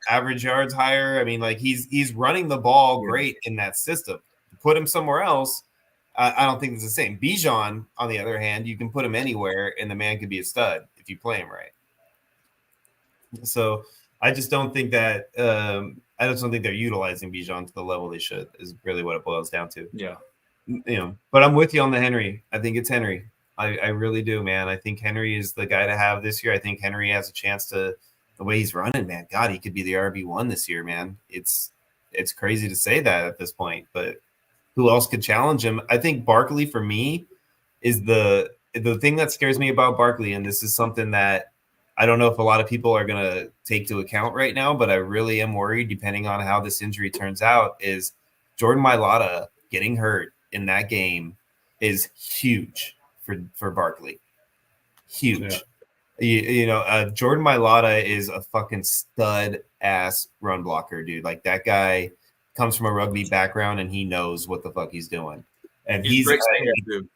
average yards higher. I mean, like he's running the ball great in that system. Put him somewhere else, I don't think it's the same. Bijan, on the other hand, you can put him anywhere, and the man could be a stud if you play him right. So I just don't think that I just don't think they're utilizing Bijan to the level they should. Is really what it boils down to. Yeah. But I'm with you on the Henry. I think it's Henry. I really do, man. I think Henry is the guy to have this year. I think Henry has a chance to. The way he's running, man, God, he could be the RB1 this year, man. It's crazy to say that at this point, but who else could challenge him? I think Barkley for me is the thing that scares me about Barkley, and this is something that I don't know if a lot of people are going to take to account right now, but I really am worried depending on how this injury turns out is Jordan Mailata getting hurt in that game is huge for Barkley. Huge. Yeah. Jordan Mailata is a fucking stud ass run blocker, dude. Like that guy comes from a rugby background and he knows what the fuck he's doing. And he's breaks things,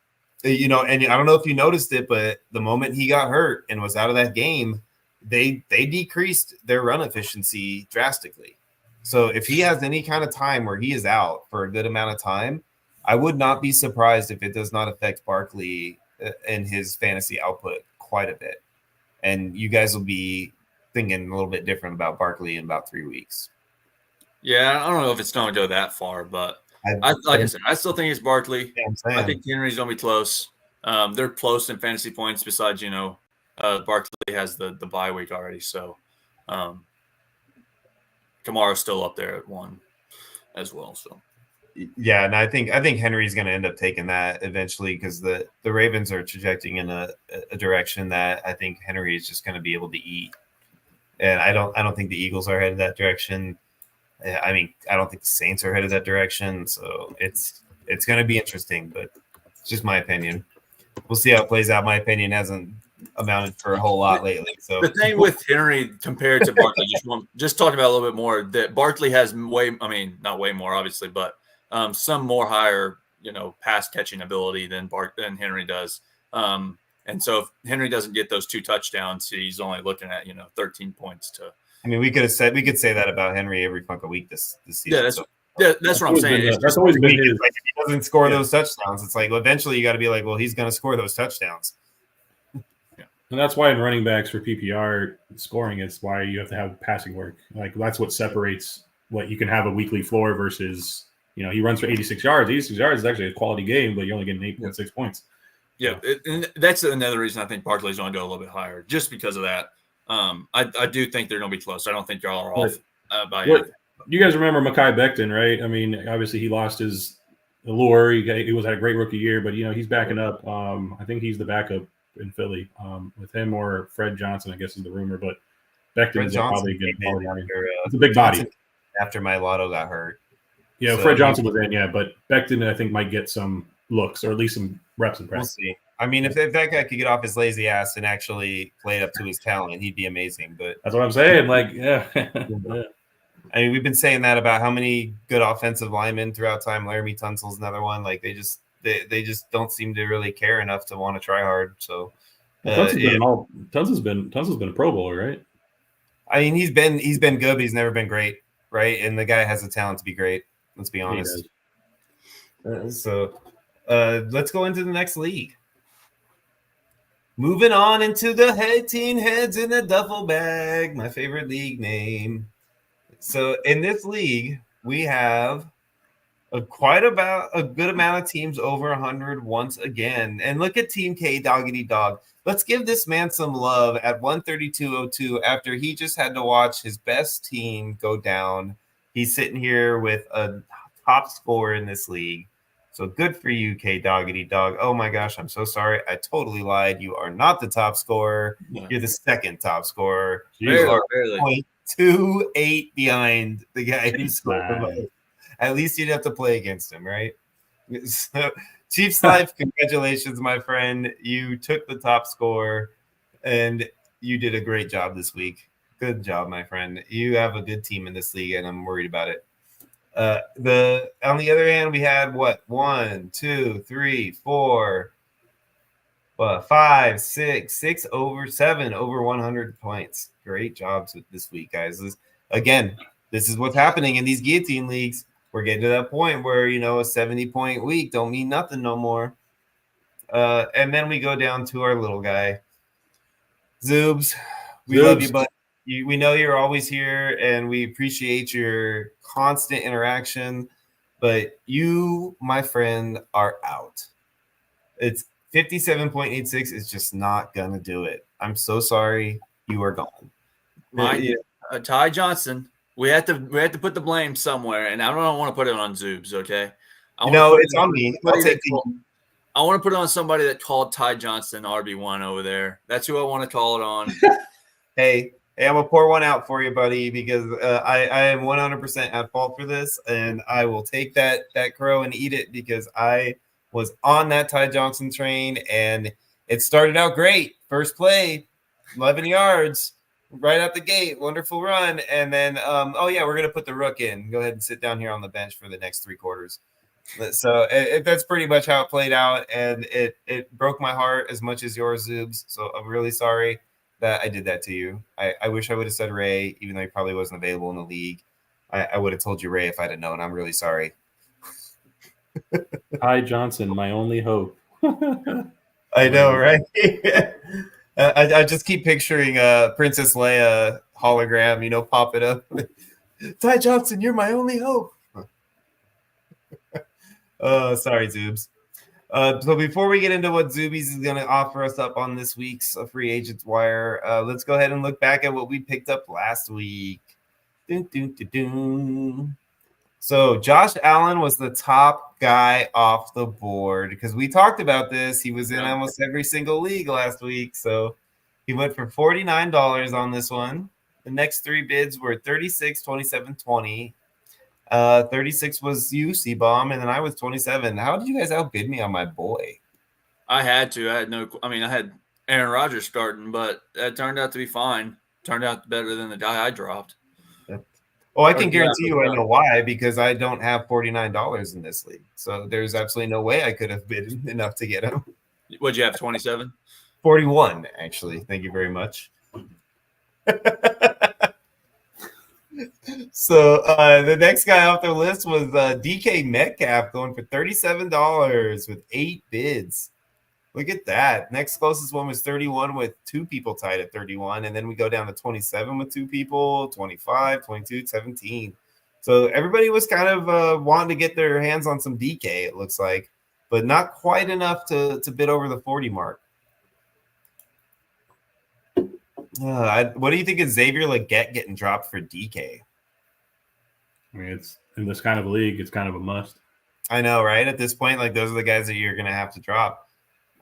dude. And I don't know if you noticed it, but the moment he got hurt and was out of that game, they decreased their run efficiency drastically. So if he has any kind of time where he is out for a good amount of time, I would not be surprised if it does not affect Barkley and his fantasy output quite a bit. And you guys will be thinking a little bit different about Barkley in about 3 weeks. Yeah, I don't know if it's going to go that far, but like I said, I still think it's Barkley. I'm saying. I think Henry's going to be close. They're close in fantasy points besides, Barkley has the bye week already, so Kamara's still up there at 1 as well. So Yeah, and I think Henry's going to end up taking that eventually because the Ravens are trajecting in a direction that I think Henry is just going to be able to eat, and I don't think the Eagles are headed that direction. I mean, I don't think the Saints are headed that direction, so it's going to be interesting, but it's just my opinion. We'll see how it plays out. My opinion hasn't amounted for a whole lot lately. So the thing with Henry compared to Barkley, just talking about a little bit more, that Barkley has not way more, obviously, but some more higher, pass catching ability than Henry does. And so if Henry doesn't get those 2 touchdowns, he's only looking at 13 points to. I mean, we could say that about Henry every fucking week this season. That's what I'm saying. That's always been his. Like, if he doesn't score those touchdowns, it's like, well, eventually you got to be like, well, he's going to score those touchdowns. And that's why in running backs for PPR scoring is why you have to have passing work. Like that's what separates what you can have a weekly floor versus, he runs for 86 yards. 86 yards is actually a quality game, but you're only getting 8.6 points. Yeah, and that's another reason I think Barkley's going to go a little bit higher, just because of that. I do think they're going to be close. I don't think y'all are off by anything. You guys remember Mekhi Becton, right? I mean, obviously he lost his allure. He had a great rookie year, but he's backing up. I think he's the backup in Philly with him or Fred Johnson, I guess is the rumor. But Becton is probably good. It's a big body. After my Lotto got hurt. Yeah, so, Fred Johnson was in, but Becton I think might get some looks or at least some reps in practice. We'll see. I mean, if that guy could get off his lazy ass and actually play up to his talent, he'd be amazing. But that's what I'm saying. Like, yeah. I mean, we've been saying that about how many good offensive linemen throughout time. Laramie Tunsil's another one. Like they just don't seem to really care enough to want to try hard. So Tunsil's been a Pro Bowler, right? I mean, he's been good, but he's never been great, right? And the guy has the talent to be great. Let's be honest. So let's go into the next league. Moving on into the heads in the duffel bag, my favorite league name. So in this league, we have a good amount of teams over 100 once again. And look at Team K Doggity Dog. Let's give this man some love at 132.02 after he just had to watch his best team go down. He's sitting here with a top scorer in this league. So good for you, K Doggity Dog. Oh my gosh, I'm so sorry. I totally lied. You are not the top scorer. Yeah. You're the second top scorer. You are 0.28 behind the guy who scored the most. At least you'd have to play against him, right? So, Chiefs Life, congratulations, my friend. You took the top score, and you did a great job this week. Good job, my friend. You have a good team in this league, and I'm worried about it. On the other hand, we had 1, 2, 3, 4, 5, 6 over 7 over 100 points. Great jobs this week, guys. This is what's happening in these guillotine leagues. We're getting to that point where, a 70-point week don't mean nothing no more. And then we go down to our little guy. Zoobs, we love you, but we know you're always here, and we appreciate your constant interaction. But you, my friend, are out. It's 57.86 is just not going to do it. I'm so sorry. You are gone. Ty Johnson. We have to put the blame somewhere, and I don't want to put it on Zoobs, okay? It's on me. I want to put it on somebody that called Ty Johnson RB1 over there. That's who I want to call it on. Hey, I'm going to pour one out for you, buddy, because I am 100% at fault for this, and I will take that crow and eat it because I was on that Ty Johnson train, and it started out great. First play, 11 yards. Right out the gate, wonderful run. And then, we're going to put the rook in. Go ahead and sit down here on the bench for the next 3 quarters. So that's pretty much how it played out. And it broke my heart as much as yours, Zoobs. So I'm really sorry that I did that to you. I wish I would have said Ray, even though he probably wasn't available in the league. I would have told you Ray if I'd have known. I'm really sorry. Ty Johnson, my only hope. I know, right? I just keep picturing Princess Leia hologram, pop it up. Ty Johnson, you're my only hope. Oh, sorry, Zoobs. So before we get into what Zubies is going to offer us up on this week's Free Agents Wire, let's go ahead and look back at what we picked up last week. Dun, dun, dun, dun. So Josh Allen was the top guy off the board because we talked about this. He was in almost every single league last week. So he went for $49 on this one. The next three bids were 36, 27, 20. 36 was you, C-Bomb, and then I was 27. How did you guys outbid me on my boy? I had to. I had Aaron Rodgers starting, but that turned out to be fine. Turned out better than the guy I dropped. Oh, I can guarantee you I know why, because I don't have $49 in this league. So there's absolutely no way I could have bid enough to get him. What'd you have, 27? 41, actually. Thank you very much. So the next guy off the list was DK Metcalf going for $37 with 8 bids. Look at that. Next closest one was 31 with 2 people tied at 31. And then we go down to 27 with 2 people, 25, 22, 17. So everybody was kind of wanting to get their hands on some DK, it looks like, but not quite enough to bid over the 40 mark. What do you think of Xavier Legette getting dropped for DK? I mean, it's in this kind of league, it's kind of a must. I know, right? At this point, like those are the guys that you're going to have to drop.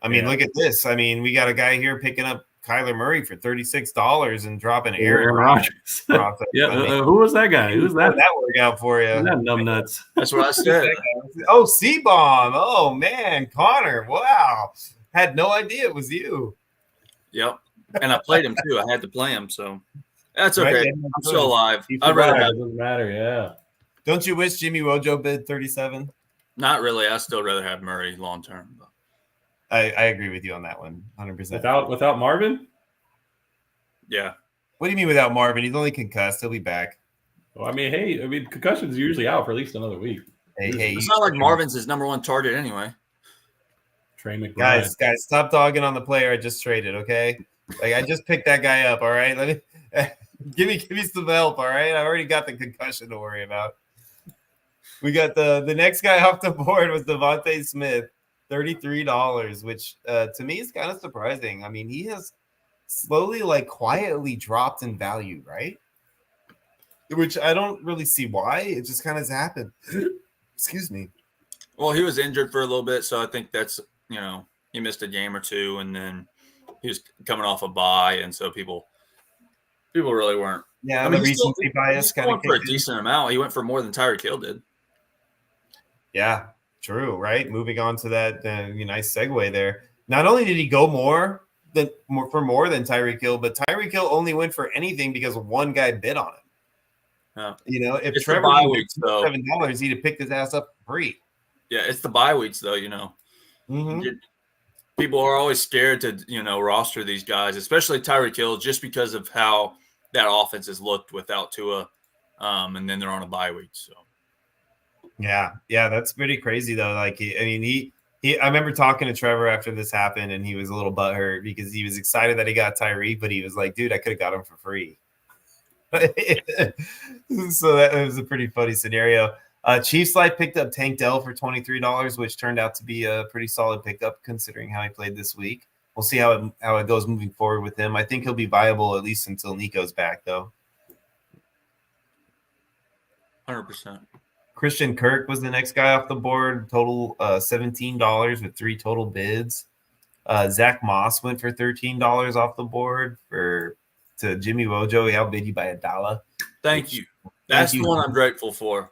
I mean, look at this. I mean, we got a guy here picking up Kyler Murray for $36 and dropping Aaron Rodgers. Who was that guy? Who's that? That work out for you? That numbnuts. That's what I said. Oh, C-Bomb. Oh, man. Connor. Wow. Had no idea it was you. Yep. And I played him, too. I had to play him, so that's okay. Right? I'm still alive. I'd rather have. It doesn't matter, yeah. Don't you wish Jimmy Wojo bid 37? Not really. I still rather have Murray long term. I agree with you on that one, 100%. Without Marvin? Yeah. What do you mean without Marvin? He's only concussed. He'll be back. Well, concussion's usually out for at least another week. Hey, it's not like Marvin's his number one target anyway. Trey McBride. Guys, stop dogging on the player I just traded, okay? Like I just picked that guy up, all right? Let me give me some help, all right? I already got the concussion to worry about. We got the next guy off the board was Devontae Smith, $33, which to me is kind of surprising. I mean, he has slowly, like quietly dropped in value, right? Which I don't really see why. It just kind of happened. Excuse me. Well, he was injured for a little bit, so I think that's, he missed a game or two, and then he was coming off a bye, and so people really weren't. Yeah, the recency bias kind of went for a decent amount. He went for more than Tyreek Hill did. Yeah, true, right? Moving on to that nice segue there. Not only did he go more than Tyreek Hill, but Tyreek Hill only went for anything because one guy bid on it. Yeah. If it's Trevor was $7, he'd have picked his ass up for free. Yeah, it's the bye weeks though, Mm-hmm. People are always scared to, roster these guys, especially Tyreek Hill, just because of how that offense has looked without Tua, and then they're on a bye week. So, yeah, that's pretty crazy though. Like, I remember talking to Trevor after this happened, and he was a little butthurt because he was excited that he got Tyreek, but he was like, "Dude, I could have got him for free." So that was a pretty funny scenario. Chiefs Life picked up Tank Dell for $23, which turned out to be a pretty solid pickup considering how he played this week. We'll see how it goes moving forward with him. I think he'll be viable at least until Nico's back, though. 100%. Christian Kirk was the next guy off the board. Total $17 with 3 total bids. Zach Moss went for $13 off the board to Jimmy Wojo. He outbid you by $1. Thank you. That's the one I'm grateful for.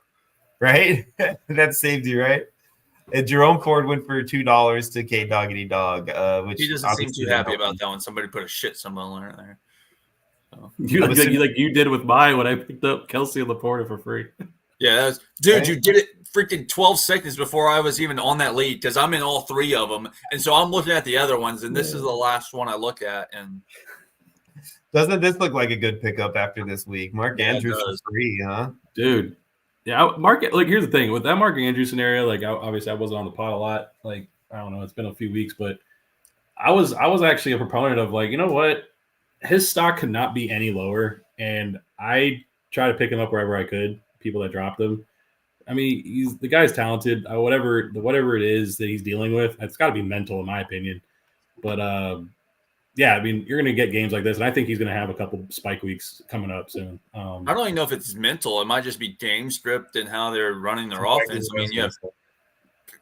Right? That saved you, right? And Jerome Ford went for $2 to K Doggity Dog, which he doesn't seem too happy about that one. Somebody put a shit symbol in there. So. You did with mine when I picked up Kelsey Laporta for free. Yeah, dude, you did it freaking 12 seconds before I was even on that lead because I'm in all 3 of them, and so I'm looking at the other ones, and this is the last one I look at. And doesn't this look like a good pickup after this week? Mark Andrews was free, huh? Dude. Yeah, here's the thing with that Mark Andrews scenario. Like, obviously, I wasn't on the pod a lot. Like, I don't know, it's been a few weeks, but I was actually a proponent of like, you know what, his stock could not be any lower, and I try to pick him up wherever I could. People that dropped him, I mean, the guy's talented. Whatever it is that he's dealing with, it's got to be mental, in my opinion. But yeah, I mean, you're going to get games like this, and I think he's going to have a couple spike weeks coming up soon. I don't even know if it's mental. It might just be game script and how they're running their offense. I mean, you have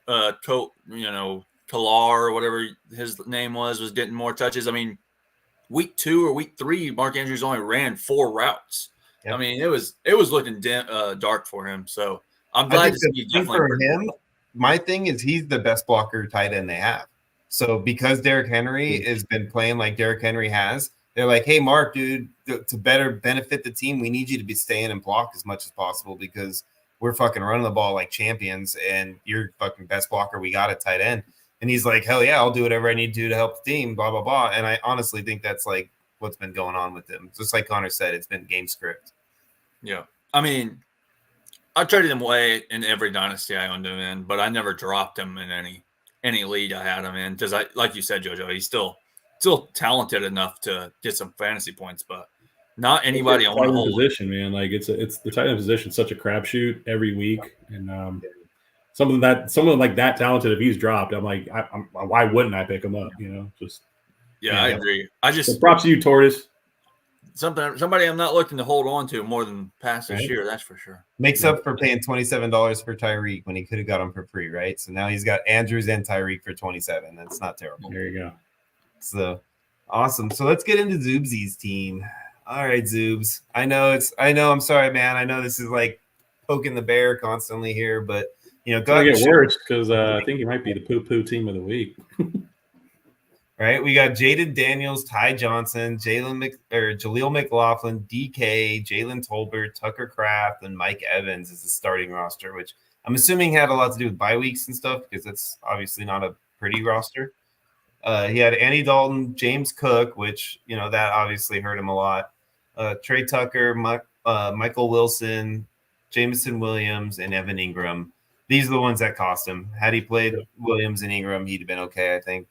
Kalar or whatever his name was getting more touches. I mean, week 2 or week 3, Mark Andrews only ran 4 routes. Yep. I mean, it was looking dark for him. So I'm glad to see for him. My thing is he's the best blocker tight end they have. So because Derrick Henry has been playing like Derrick Henry has, they're like, hey, Mark, dude, to better benefit the team, we need you to be staying and block as much as possible because we're fucking running the ball like champions and you're fucking best blocker we got at tight end. And he's like, hell yeah, I'll do whatever I need to do to help the team, blah, blah, blah. And I honestly think that's like what's been going on with him. Just like Connor said, it's been game script. Yeah. I mean, I traded him away in every dynasty I owned him in, but I never dropped him in any league I had him in because like you said, JoJo, he's still talented enough to get some fantasy points, but not anybody I want to hold. Position, man. Like it's the tight end position, such a crapshoot every week, and someone like that talented, if he's dropped, I'm like, why wouldn't I pick him up? You know, just I agree. So props to you, Tortoise. Somebody I'm not looking to hold on to more than past this year. That's for sure. Makes up for paying $27 for Tyreek when he could have got him for free, right? So now he's got Andrews and Tyreek for $27. That's not terrible. There you go. So awesome. So let's get into Zoobsy's team. All right, Zoobs. I know. I'm sorry, man. I know this is like poking the bear constantly here, but go ahead. It's gonna get worse because I think he might be the poo-poo team of the week. Right, we got Jaden Daniels, Ty Johnson, Jaleel McLaughlin, DK, Jalen Tolbert, Tucker Kraft, and Mike Evans is the starting roster, which I'm assuming had a lot to do with bye weeks and stuff because that's obviously not a pretty roster. He had Andy Dalton, James Cook, which that obviously hurt him a lot. Trey Tucker, Michael Wilson, Jameson Williams, and Evan Ingram. These are the ones that cost him. Had he played Williams and Ingram, he'd have been okay, I think.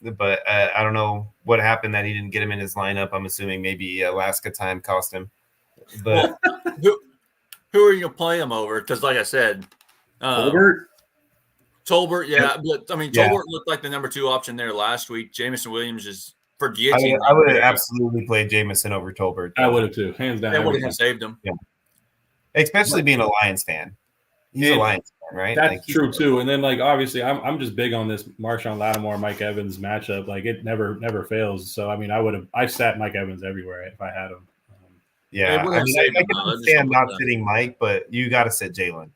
But I don't know what happened that he didn't get him in his lineup. I'm assuming maybe Alaska time cost him. But who are you going to play him over? Because like I said, Tolbert, yeah. But I mean, Tolbert looked like the number 2 option there last week. Jameson Williams is for guillotine. I would have absolutely played Jameson over Tolbert. I would have too, hands down. That would have saved him. Yeah. Especially being a Lions fan. He's a Lions fan, right? That's true too. And then obviously I'm just big on this Marshawn Lattimore, Mike Evans matchup. Like it never fails. So I mean I sat Mike Evans everywhere if I had him. I can understand not sitting Mike, but you got to sit Jalen.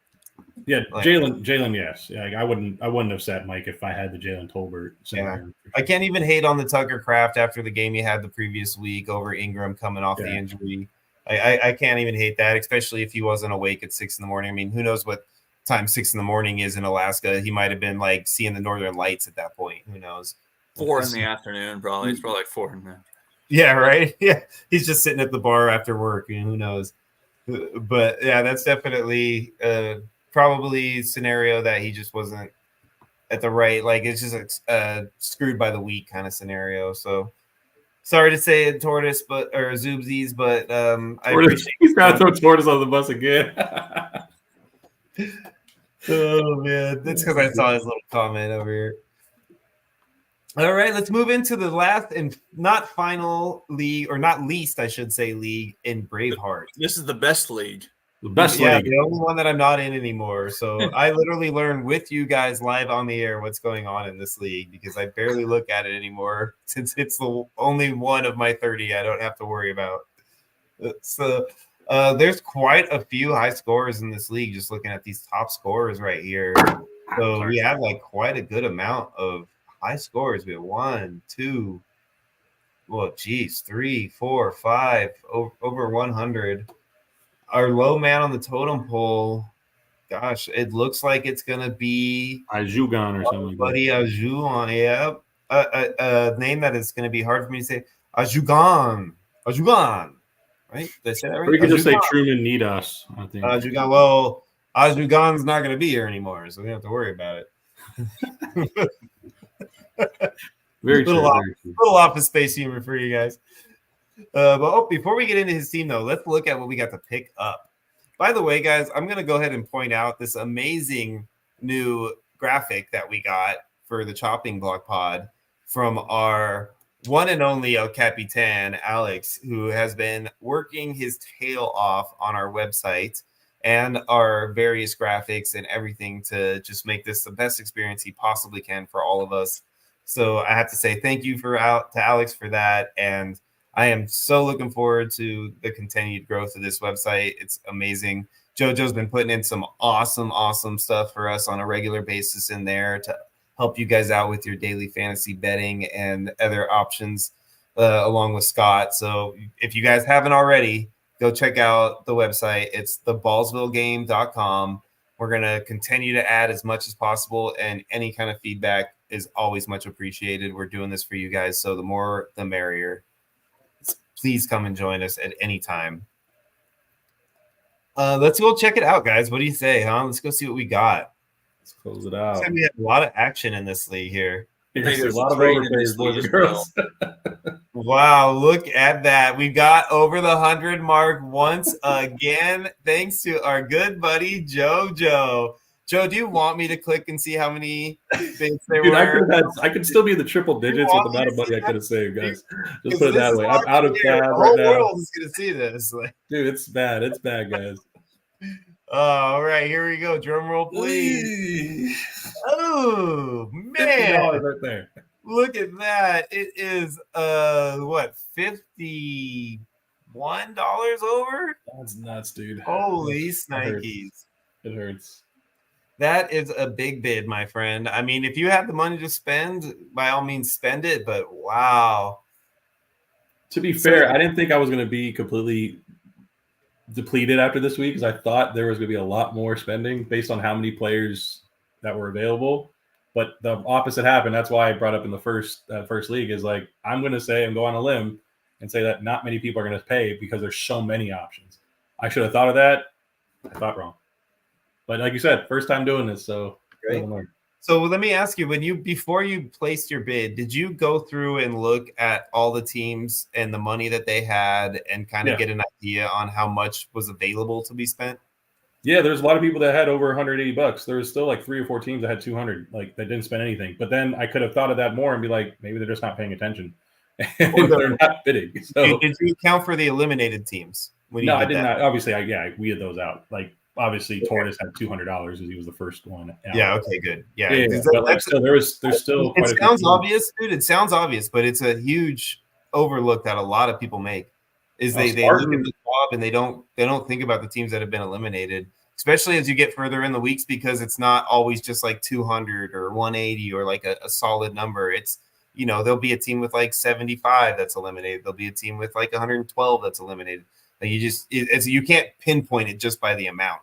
Yeah, Jalen, yes. Yeah, I wouldn't have sat Mike if I had the Jalen Tolbert scenario. Sure. I can't even hate on the Tucker Kraft after the game he had the previous week over Ingram coming off the injury. I can't even hate that, especially if he wasn't awake at 6 a.m. I mean, who knows what time 6 a.m. is in Alaska? He might have been like seeing the northern lights at that point. Who knows? 4 in the afternoon, probably. It's probably like 4 in the afternoon. Yeah, right. Yeah, he's just sitting at the bar after work. Who knows? But yeah, that's definitely probably a scenario that he just wasn't at the right. Like it's just screwed by the week kind of scenario. So. Sorry to say it, Tortoise, or Zoobsies, but I appreciate he's got to throw Tortoise on the bus again. Oh, man. That's because I saw his little comment over here. All right, let's move into the last and not final league, or not least, I should say, league in Braveheart. This is the best league. The best league. The only one that I'm not in anymore. So I literally learned with you guys live on the air what's going on in this league because I barely look at it anymore since it's the only one of my 30 I don't have to worry about. So there's quite a few high scorers in this league just looking at these top scorers right here. So we have like quite a good amount of high scorers. We have 1, 2, 3, 4, 5, over 100. Our low man on the totem pole, gosh, it looks like it's going to be Ajugan or something. Buddy Ajugan, yeah. A name that is going to be hard for me to say. Ajugan, right? Did I say that right? Or you could just say Truman Nidas, I think. Ajugan. Well, Ajugan's not going to be here anymore, so we don't have to worry about it. Very little office space humor for you guys. But before we get into his team, though, let's look at what we got to pick up. By the way, guys, I'm going to go ahead and point out this amazing new graphic that we got for the chopping block pod from our one and only El Capitan, Alex, who has been working his tail off on our website and our various graphics and everything to just make this the best experience he possibly can for all of us. So I have to say thank you to Alex for that. And I am so looking forward to the continued growth of this website. It's amazing. JoJo's been putting in some awesome stuff for us on a regular basis in there to help you guys out with your daily fantasy betting and other options along with Scott. So if you guys haven't already, go check out the website. It's theballsvillegame.com. We're going to continue to add as much as possible, and any kind of feedback is always much appreciated. We're doing this for you guys, so the more the merrier. Please come and join us at any time. Let's go check it out, guys. What do you say, huh? Let's go see what we got. Let's close it out. We have a lot of action in this league here. There's a there's lot a of trade in overpays, this boys league and as girls. Wow, look at that. We got over the 100 mark once again, thanks to our good buddy JoJo. Joe, do you want me to click and see how many bids there Dude, were? I could still be in the triple digits with the amount of money I could have saved, guys. Just put it that way. I'm out of tab The right whole now. world is going to see this. Dude, it's bad. It's bad, guys. All right, here we go. Drum roll, please. Oh, man. $50 right there. Look at that. It is what, $51 over? That's nuts, dude. Holy hurts. snikes. It hurts. That is a big bid, my friend. I mean, if you have the money to spend, by all means spend it, but wow. To be fair, I didn't think I was going to be completely depleted after this week because I thought there was going to be a lot more spending based on how many players that were available. But the opposite happened. That's why I brought up in the first league is like, I'm going to say I'm going on a limb and say that not many people are going to pay because there's so many options. I should have thought of that. I thought wrong. But like you said, first time doing this, so Great. So let me ask you, before you placed your bid, did you go through and look at all the teams and the money that they had and kind of get an idea on how much was available to be spent? Yeah, there's a lot of people that had over $180. There was still like 3 or 4 teams that had 200, like that didn't spend anything. But then I could have thought of that more and be like, maybe they're just not paying attention. Or they're not bidding. So did you account for the eliminated teams? No, I did not. Obviously, I weeded those out. Like obviously, Torres had $200 as he was the first one out. Yeah. Okay. Good. Yeah. But like, still, there's still. It sounds obvious, dude. It sounds obvious, but it's a huge overlook that a lot of people make. Is they look at the job and they don't think about the teams that have been eliminated, especially as you get further in the weeks, because it's not always just like 200 or 180 or like a solid number. It's, you know, there'll be a team with like 75 that's eliminated. There'll be a team with like 112 that's eliminated. Like you can't pinpoint it just by the amount.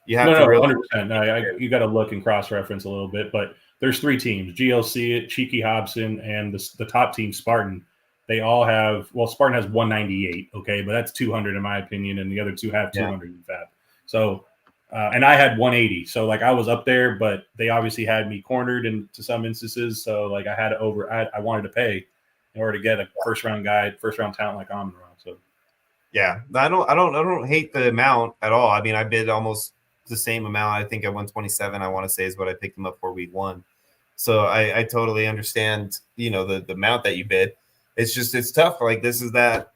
You have to really 100%. No, you got to look and cross-reference a little bit, but there's 3 teams: GLC, Cheeky Hobson, and the top team, Spartan. They all have, well, Spartan has 198, okay, but that's 200 in my opinion, and the other 2 have 200 in Fab. So, and I had 180, so like I was up there, but they obviously had me cornered into some instances. So like I had to I wanted to pay in order to get a first round talent like Amon Ra. So yeah, I don't hate the amount at all. I mean, I bid almost the same amount. I think I won 27. I want to say is what I picked them up for week 1. So I totally understand, you know, the amount that you bid. It's just, it's tough. Like this is that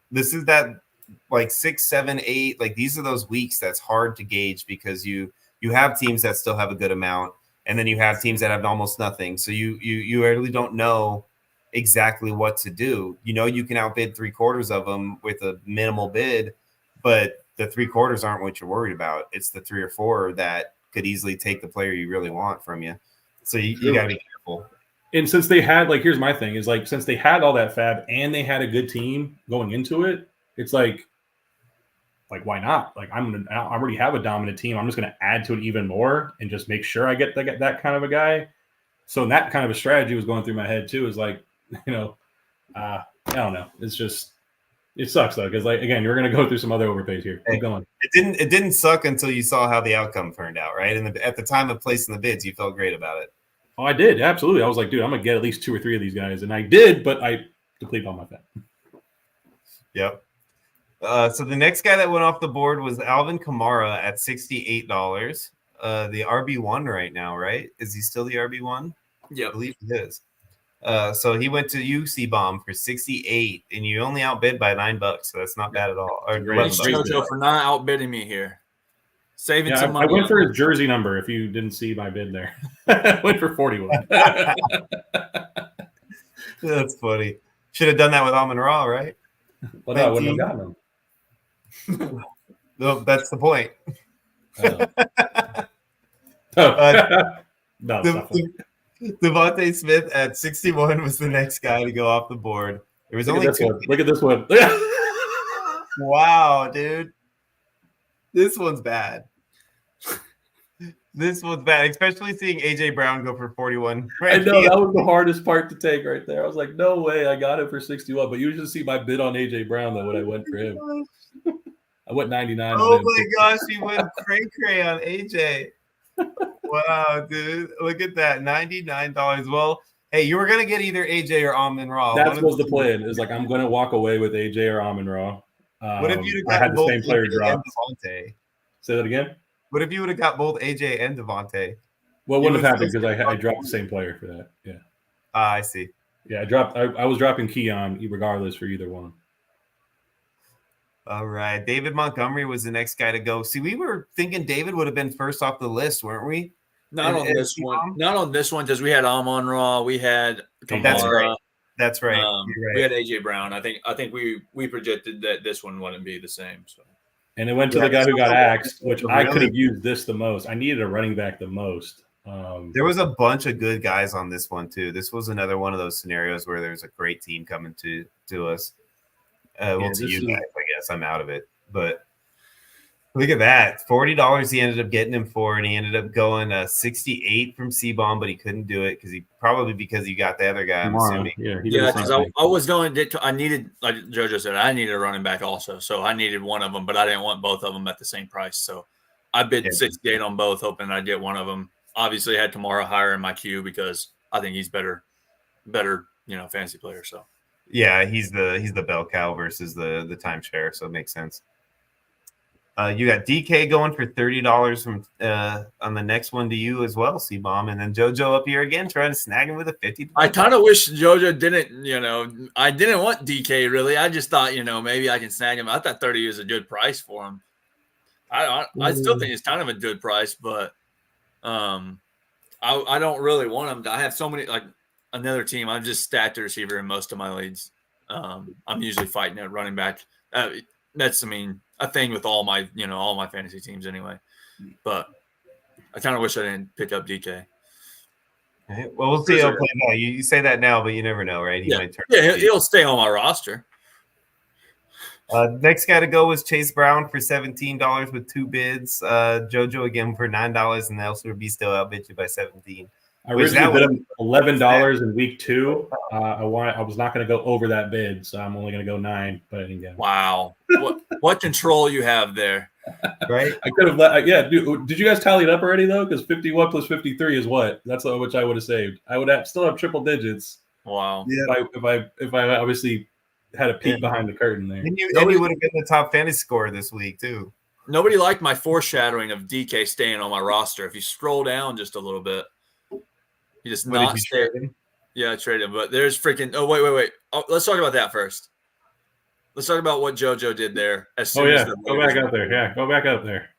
like 6, 7, 8, like these are those weeks that's hard to gauge because you have teams that still have a good amount, and then you have teams that have almost nothing. So you really don't know exactly what to do. You know, you can outbid 3/4 of them with a minimal bid, but the 3/4 aren't what you're worried about. It's the 3 or 4 that could easily take the player you really want from you. So you got to be careful. And since they had, like, here's my thing is like, since they had all that fab and they had a good team going into it, it's like why not? Like I already have a dominant team. I'm just going to add to it even more and just make sure I get that kind of a guy. So that kind of a strategy was going through my head too. Is like, you know, I don't know. It's just, it sucks though, because like again, you're going to go through some other overpays here. Keep going. It didn't suck until you saw how the outcome turned out, right? And at the time of placing the bids, you felt great about it. Oh, I did. Absolutely. I was like, dude, I'm going to get at least 2 or 3 of these guys. And I did, but I depleted all my fat. Yep. So the next guy that went off the board was Alvin Kamara at $68. The RB1 right now, right? Is he still the RB1? I Yep. believe he is. So he went to UC Bomb for 68, and you only outbid by $9, so that's not bad at all. Or Great. Thanks, $11. JoJo, for not outbidding me here. Saving Yeah, some I money. went for his jersey number. If you didn't see my bid there, I went for 41. That's funny. Should have done that with Amon Ra, right? Well, no, I wouldn't have gotten him. No, that's the point. No, no, it's not funny. Devontae Smith at 61 was the next guy to go off the board. There was Look only at this two. one. Look at this one. Wow, dude. This one's bad. This one's bad, especially seeing AJ Brown go for 41. I know that was the hardest part to take right there. I was like, no way, I got him for 61. But you should see my bid on AJ Brown though when I went for him. I went 99. Oh on him. my gosh, he went cray on AJ. Wow, dude. Look at that. $99. Well, hey, you were gonna get either AJ or Amon Ra. That One of was the two. plan. Is like I'm gonna walk away with AJ or Amon Ra. What if you'd I have had gotten the same both player AJ drop? and Devontae? Say that again. What if you would have got both AJ and Devontae? Well, it You wouldn't would have happened still because say I dropped the same player for that. Yeah, I see. yeah. I was dropping Keon regardless for either one. All right. David Montgomery was the next guy to go. See, we were thinking David would have been first off the list, weren't we? Not And- on and this one. T-Bomb? Not on this one because we had Amon Ra, we had Kamara, That's right. That's right. You're we right. had AJ Brown. I think we projected that this one wouldn't be the same. So And it went to Yeah, the guy who got so- axed, which I really- could have used this the most. I needed a running back the most. There was a bunch of good guys on this one too. This was another one of those scenarios where there's a great team coming to us. Well, Yeah, to this you is- guys, I guess I'm out of it. But look at that, $40 he ended up getting him for, and he ended up going 68 from C-Bomb, but he couldn't do it because he got the other guy. I'm Kamara, assuming. yeah, he did yeah, the because same thing. I was going to. I needed, like JoJo said, I needed a running back also. So I needed one of them, but I didn't want both of them at the same price. So I bid Yeah. 68 on both, hoping I'd get one of them. Obviously, I had Kamara higher in my queue because I think he's better, fantasy player. So Yeah, he's the bell cow versus the timeshare, so it makes sense. You got DK going for $30 from on the next one to you as well, C-Bomb, and then JoJo up here again trying to snag him with a 50. I kind of wish JoJo didn't. I didn't want DK really. I just thought, maybe I can snag him. I thought 30 is a good price for him. I still think it's kind of a good price, but I don't really want him. I have so many, like another team. I'm just stacked receiver in most of my leagues. I'm usually fighting at running back. That's a thing with all my fantasy teams anyway. But I kind of wish I didn't pick up DK. Okay, well, we'll see how it plays out. You say that now, but you never know, right? He might turn. Yeah, he'll stay on my roster. Next guy to go was Chase Brown for $17 with 2 bids. JoJo again for $9, and Elsewhere B still outbid you by 17. I Which originally that bid was- him $11 in week 2. I was not going to go over that bid, so I'm only going to go 9, but I didn't get it. Wow, what control you have there? Right? I could have let. Yeah, dude, did you guys tally it up already though? Because 51 plus 53 is what? That's how much I would have saved. I would still have triple digits Wow. Yeah. if I obviously had a peek behind the curtain there. And you would have been the top fantasy scorer this week too. Nobody liked my foreshadowing of DK staying on my roster. If you scroll down just a little bit, he just What did not you stay. trade him? Yeah, I traded him. But there's freaking. Oh wait. Oh, let's talk about that first. Let's talk about what JoJo did there. As soon Oh as yeah, the go back up there. Yeah, go back up there.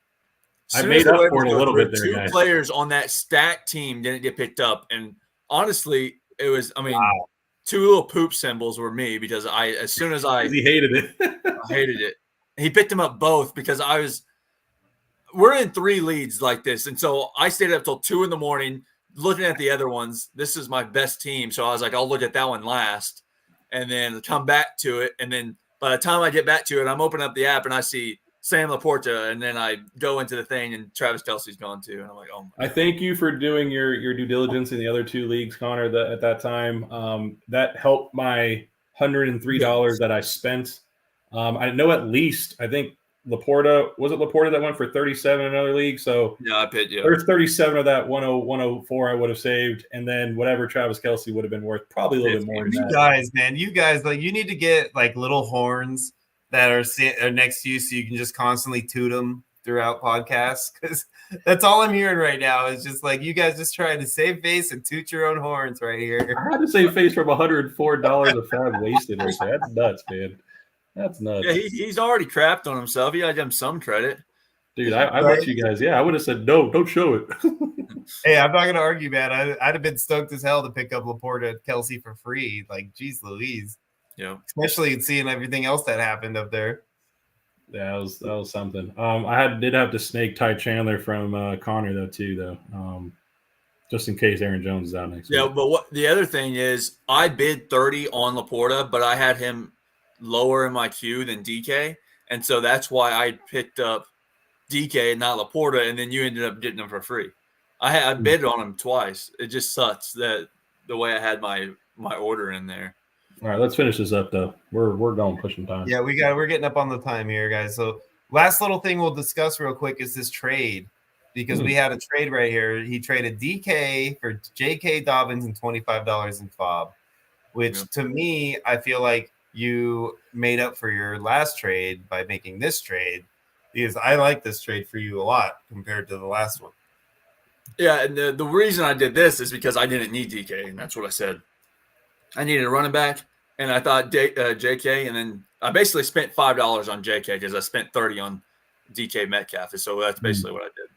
I As soon made as the up waivers for it a go little through, bit there, Two guys. players on that stacked team didn't get picked up, and honestly, it was. Wow. 2 little poop symbols were me because as soon as I He hated it. I hated it. He picked them up both because we're in 3 leads like this. And so I stayed up till 2 a.m. looking at the other ones. This is my best team. So I was like, I'll look at that one last and then come back to it. And then by the time I get back to it, I'm opening up the app and I see Sam Laporta. And then I go into the thing and Travis Kelce's gone too. And I'm like, oh my. I thank you for doing your due diligence in the other 2 leagues, Connor. At that time, that helped my $103 that I spent. I know at least I think Laporta that went for 37 in another league. So Yeah, I picked you. there's 37 of that 104 I would have saved, and then whatever Travis Kelce would have been worth, probably a little bit more than You that. guys, man, like you need to get like little horns that are next to you, so you can just constantly toot them throughout podcasts? Because that's all I'm hearing right now is just like you guys just trying to save face and toot your own horns right here. I had to save face from $104 of fab wasted right there. That's nuts, man. That's nuts. Yeah, he's already crapped on himself. You got to give him some credit. Dude, I bet you guys, I would have said, no, don't show it. Hey, I'm not going to argue, man. I'd have been stoked as hell to pick up Laporta and Kelsey for free. Like, geez Louise. Yeah. Especially seeing everything else that happened up there. Yeah, that was something. I did have to snake Ty Chandler from Connor though, just in case Aaron Jones is out next week. Yeah, but what the other thing is, I bid 30 on Laporta, but I had him lower in my queue than DK, and so that's why I picked up DK and not Laporta, and then you ended up getting him for free. I bid on him twice. It just sucks that the way I had my order in there. All right, let's finish this up though. We're going pushing time. Yeah, we're getting up on the time here, guys. So last little thing we'll discuss real quick is this trade, because we had a trade right here. He traded DK for J.K. Dobbins and $25 in FOB, which to me, I feel like you made up for your last trade by making this trade, because I like this trade for you a lot compared to the last one. Yeah, and the reason I did this is because I didn't need DK, and that's what I said. I needed a running back, and I thought JK, and then I basically spent $5 on JK because I spent 30 on DK Metcalf, so that's basically what I did.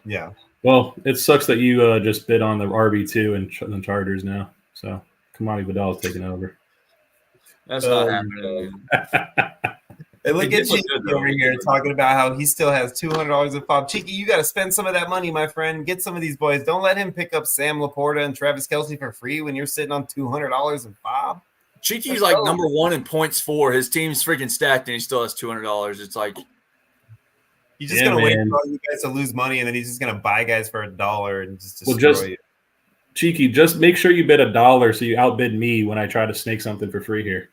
Yeah. Well, it sucks that you just bid on the RB2 and Chargers now. So Kamani Vidal's taking over. That's not happening. Hey, look It at did look Cheeky good, though. over here talking about how he still has $200 in FOB. Cheeky, you got to spend some of that money, my friend. Get some of these boys. Don't let him pick up Sam Laporta and Travis Kelce for free when you're sitting on $200 in FOB. Cheeky's like number one in points for. His team's freaking stacked, and he still has $200. It's like He's just going to wait for all you guys to lose money, and then he's just going to buy guys for $1 and just destroy you. Cheeky, just make sure you bid $1 so you outbid me when I try to snake something for free here.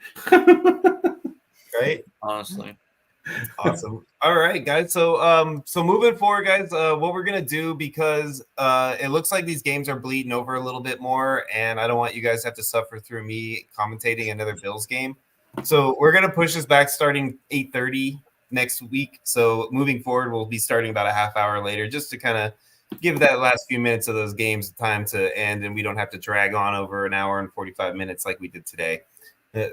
Right? honestly. Awesome. All right, guys. So moving forward, guys, what we're gonna do, because it looks like these games are bleeding over a little bit more, and I don't want you guys to have to suffer through me commentating another Bills game. So we're gonna push this back starting 8:30 next week. So moving forward, we'll be starting about a half hour later, just to kind of give that last few minutes of those games time to end, and we don't have to drag on over an hour and 45 minutes like we did today.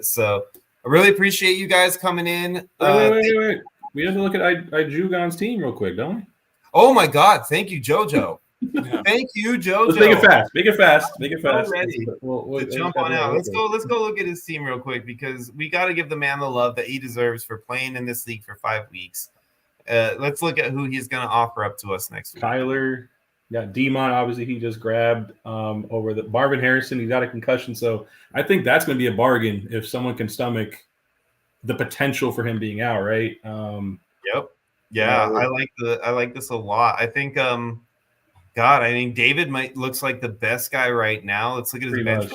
So I really appreciate you guys coming in. Wait. We have to look at Jugon's team real quick, don't we? Oh my God! Thank you, JoJo. Thank you, JoJo. Let's make it fast. Ready to jump on out. Let's go look at his team real quick, because we got to give the man the love that he deserves for playing in this league for 5 weeks. Let's look at who he's going to offer up to us next week. Kyler, got Demon. Obviously, he just grabbed over the Marvin Harrison. He got a concussion, so I think that's going to be a bargain if someone can stomach the potential for him being out. Right? Yep. Yeah, I like this a lot. I think. God, I mean, David looks like the best guy right now. Let's look at his bench.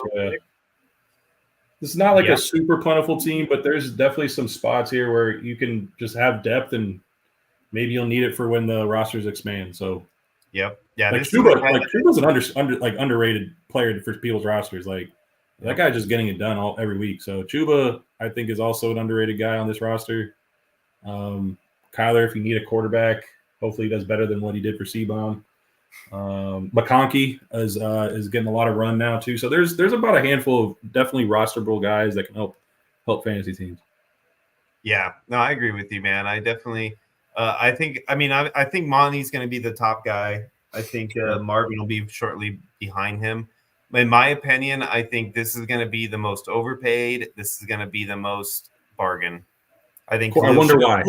This is not like a super plentiful team, but there's definitely some spots here where you can just have depth, and maybe you'll need it for when the rosters expand. So, yep, yeah. Like Chuba's an underrated player for people's rosters. Like that guy's just getting it done every week. So Chuba, I think, is also an underrated guy on this roster. Kyler, if you need a quarterback, hopefully he does better than what he did for C-Bomb. McConkey is getting a lot of run now too. So there's about a handful of definitely rosterable guys that can help fantasy teams. Yeah, no, I agree with you, man. I definitely, I think Monty's going to be the top guy. I think Marvin will be shortly behind him. In my opinion, I think this is going to be the most overpaid. This is going to be the most bargain. I think. I wonder why.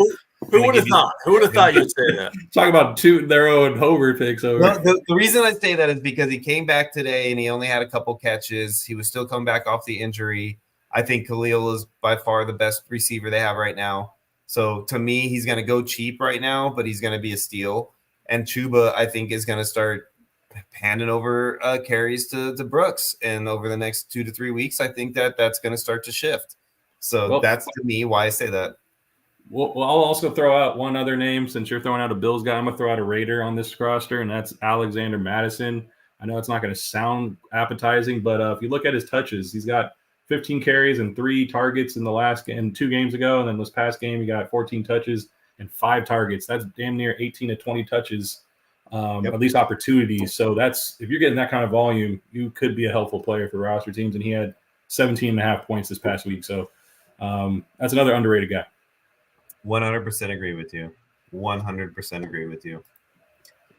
Who would have thought? Who would have thought you'd say that? Talk about their own Homer picks over. Well, the reason I say that is because he came back today and he only had a couple catches. He was still coming back off the injury. I think Khalil is by far the best receiver they have right now. So to me, he's going to go cheap right now, but he's going to be a steal. And Chuba, I think, is going to start handing over carries to Brooks. And over the next 2 to 3 weeks, I think that's going to start to shift. So that's, to me, why I say that. Well, I'll also throw out one other name. Since you're throwing out a Bills guy, I'm going to throw out a Raider on this roster, and that's Alexander Madison. I know it's not going to sound appetizing, but if you look at his touches, he's got 15 carries and 3 targets in the last in 2 games ago, and then this past game he got 14 touches and 5 targets. That's damn near 18 to 20 touches, at least opportunities. So that's if you're getting that kind of volume, you could be a helpful player for roster teams. And he had 17.5 points this past week. So that's another underrated guy. 100% agree with you. 100% agree with you.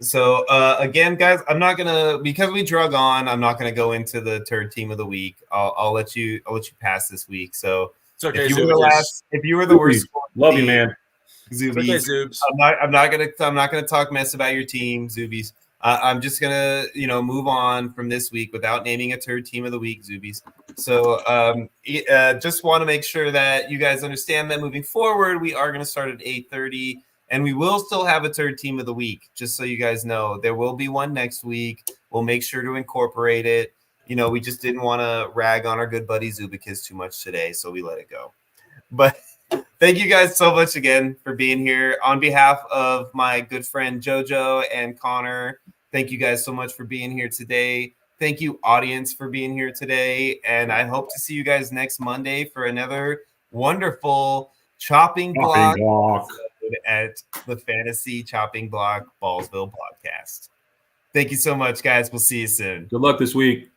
So again, guys, I'm not gonna because we drug on. I'm not gonna go into the third team of the week. I'll let you pass this week. So It's okay. if you were the worst, Love you, man. Zubies. It's okay, Zoobs. I'm not gonna talk mess about your team, Zubies. I'm just gonna move on from this week without naming a third team of the week, Zubies. So just want to make sure that you guys understand that moving forward, we are gonna start at 8:30. And we will still have a third team of the week, just so you guys know. There will be one next week. We'll make sure to incorporate it. We just didn't want to rag on our good buddy Zubikis too much today, so we let it go. But thank you guys so much again for being here. On behalf of my good friend JoJo and Connor, thank you guys so much for being here today. Thank you, audience, for being here today. And I hope to see you guys next Monday for another wonderful Chopping Block at the Fantasy Chopping Block Ballsville podcast. Thank you so much, guys. We'll see you soon. Good luck this week.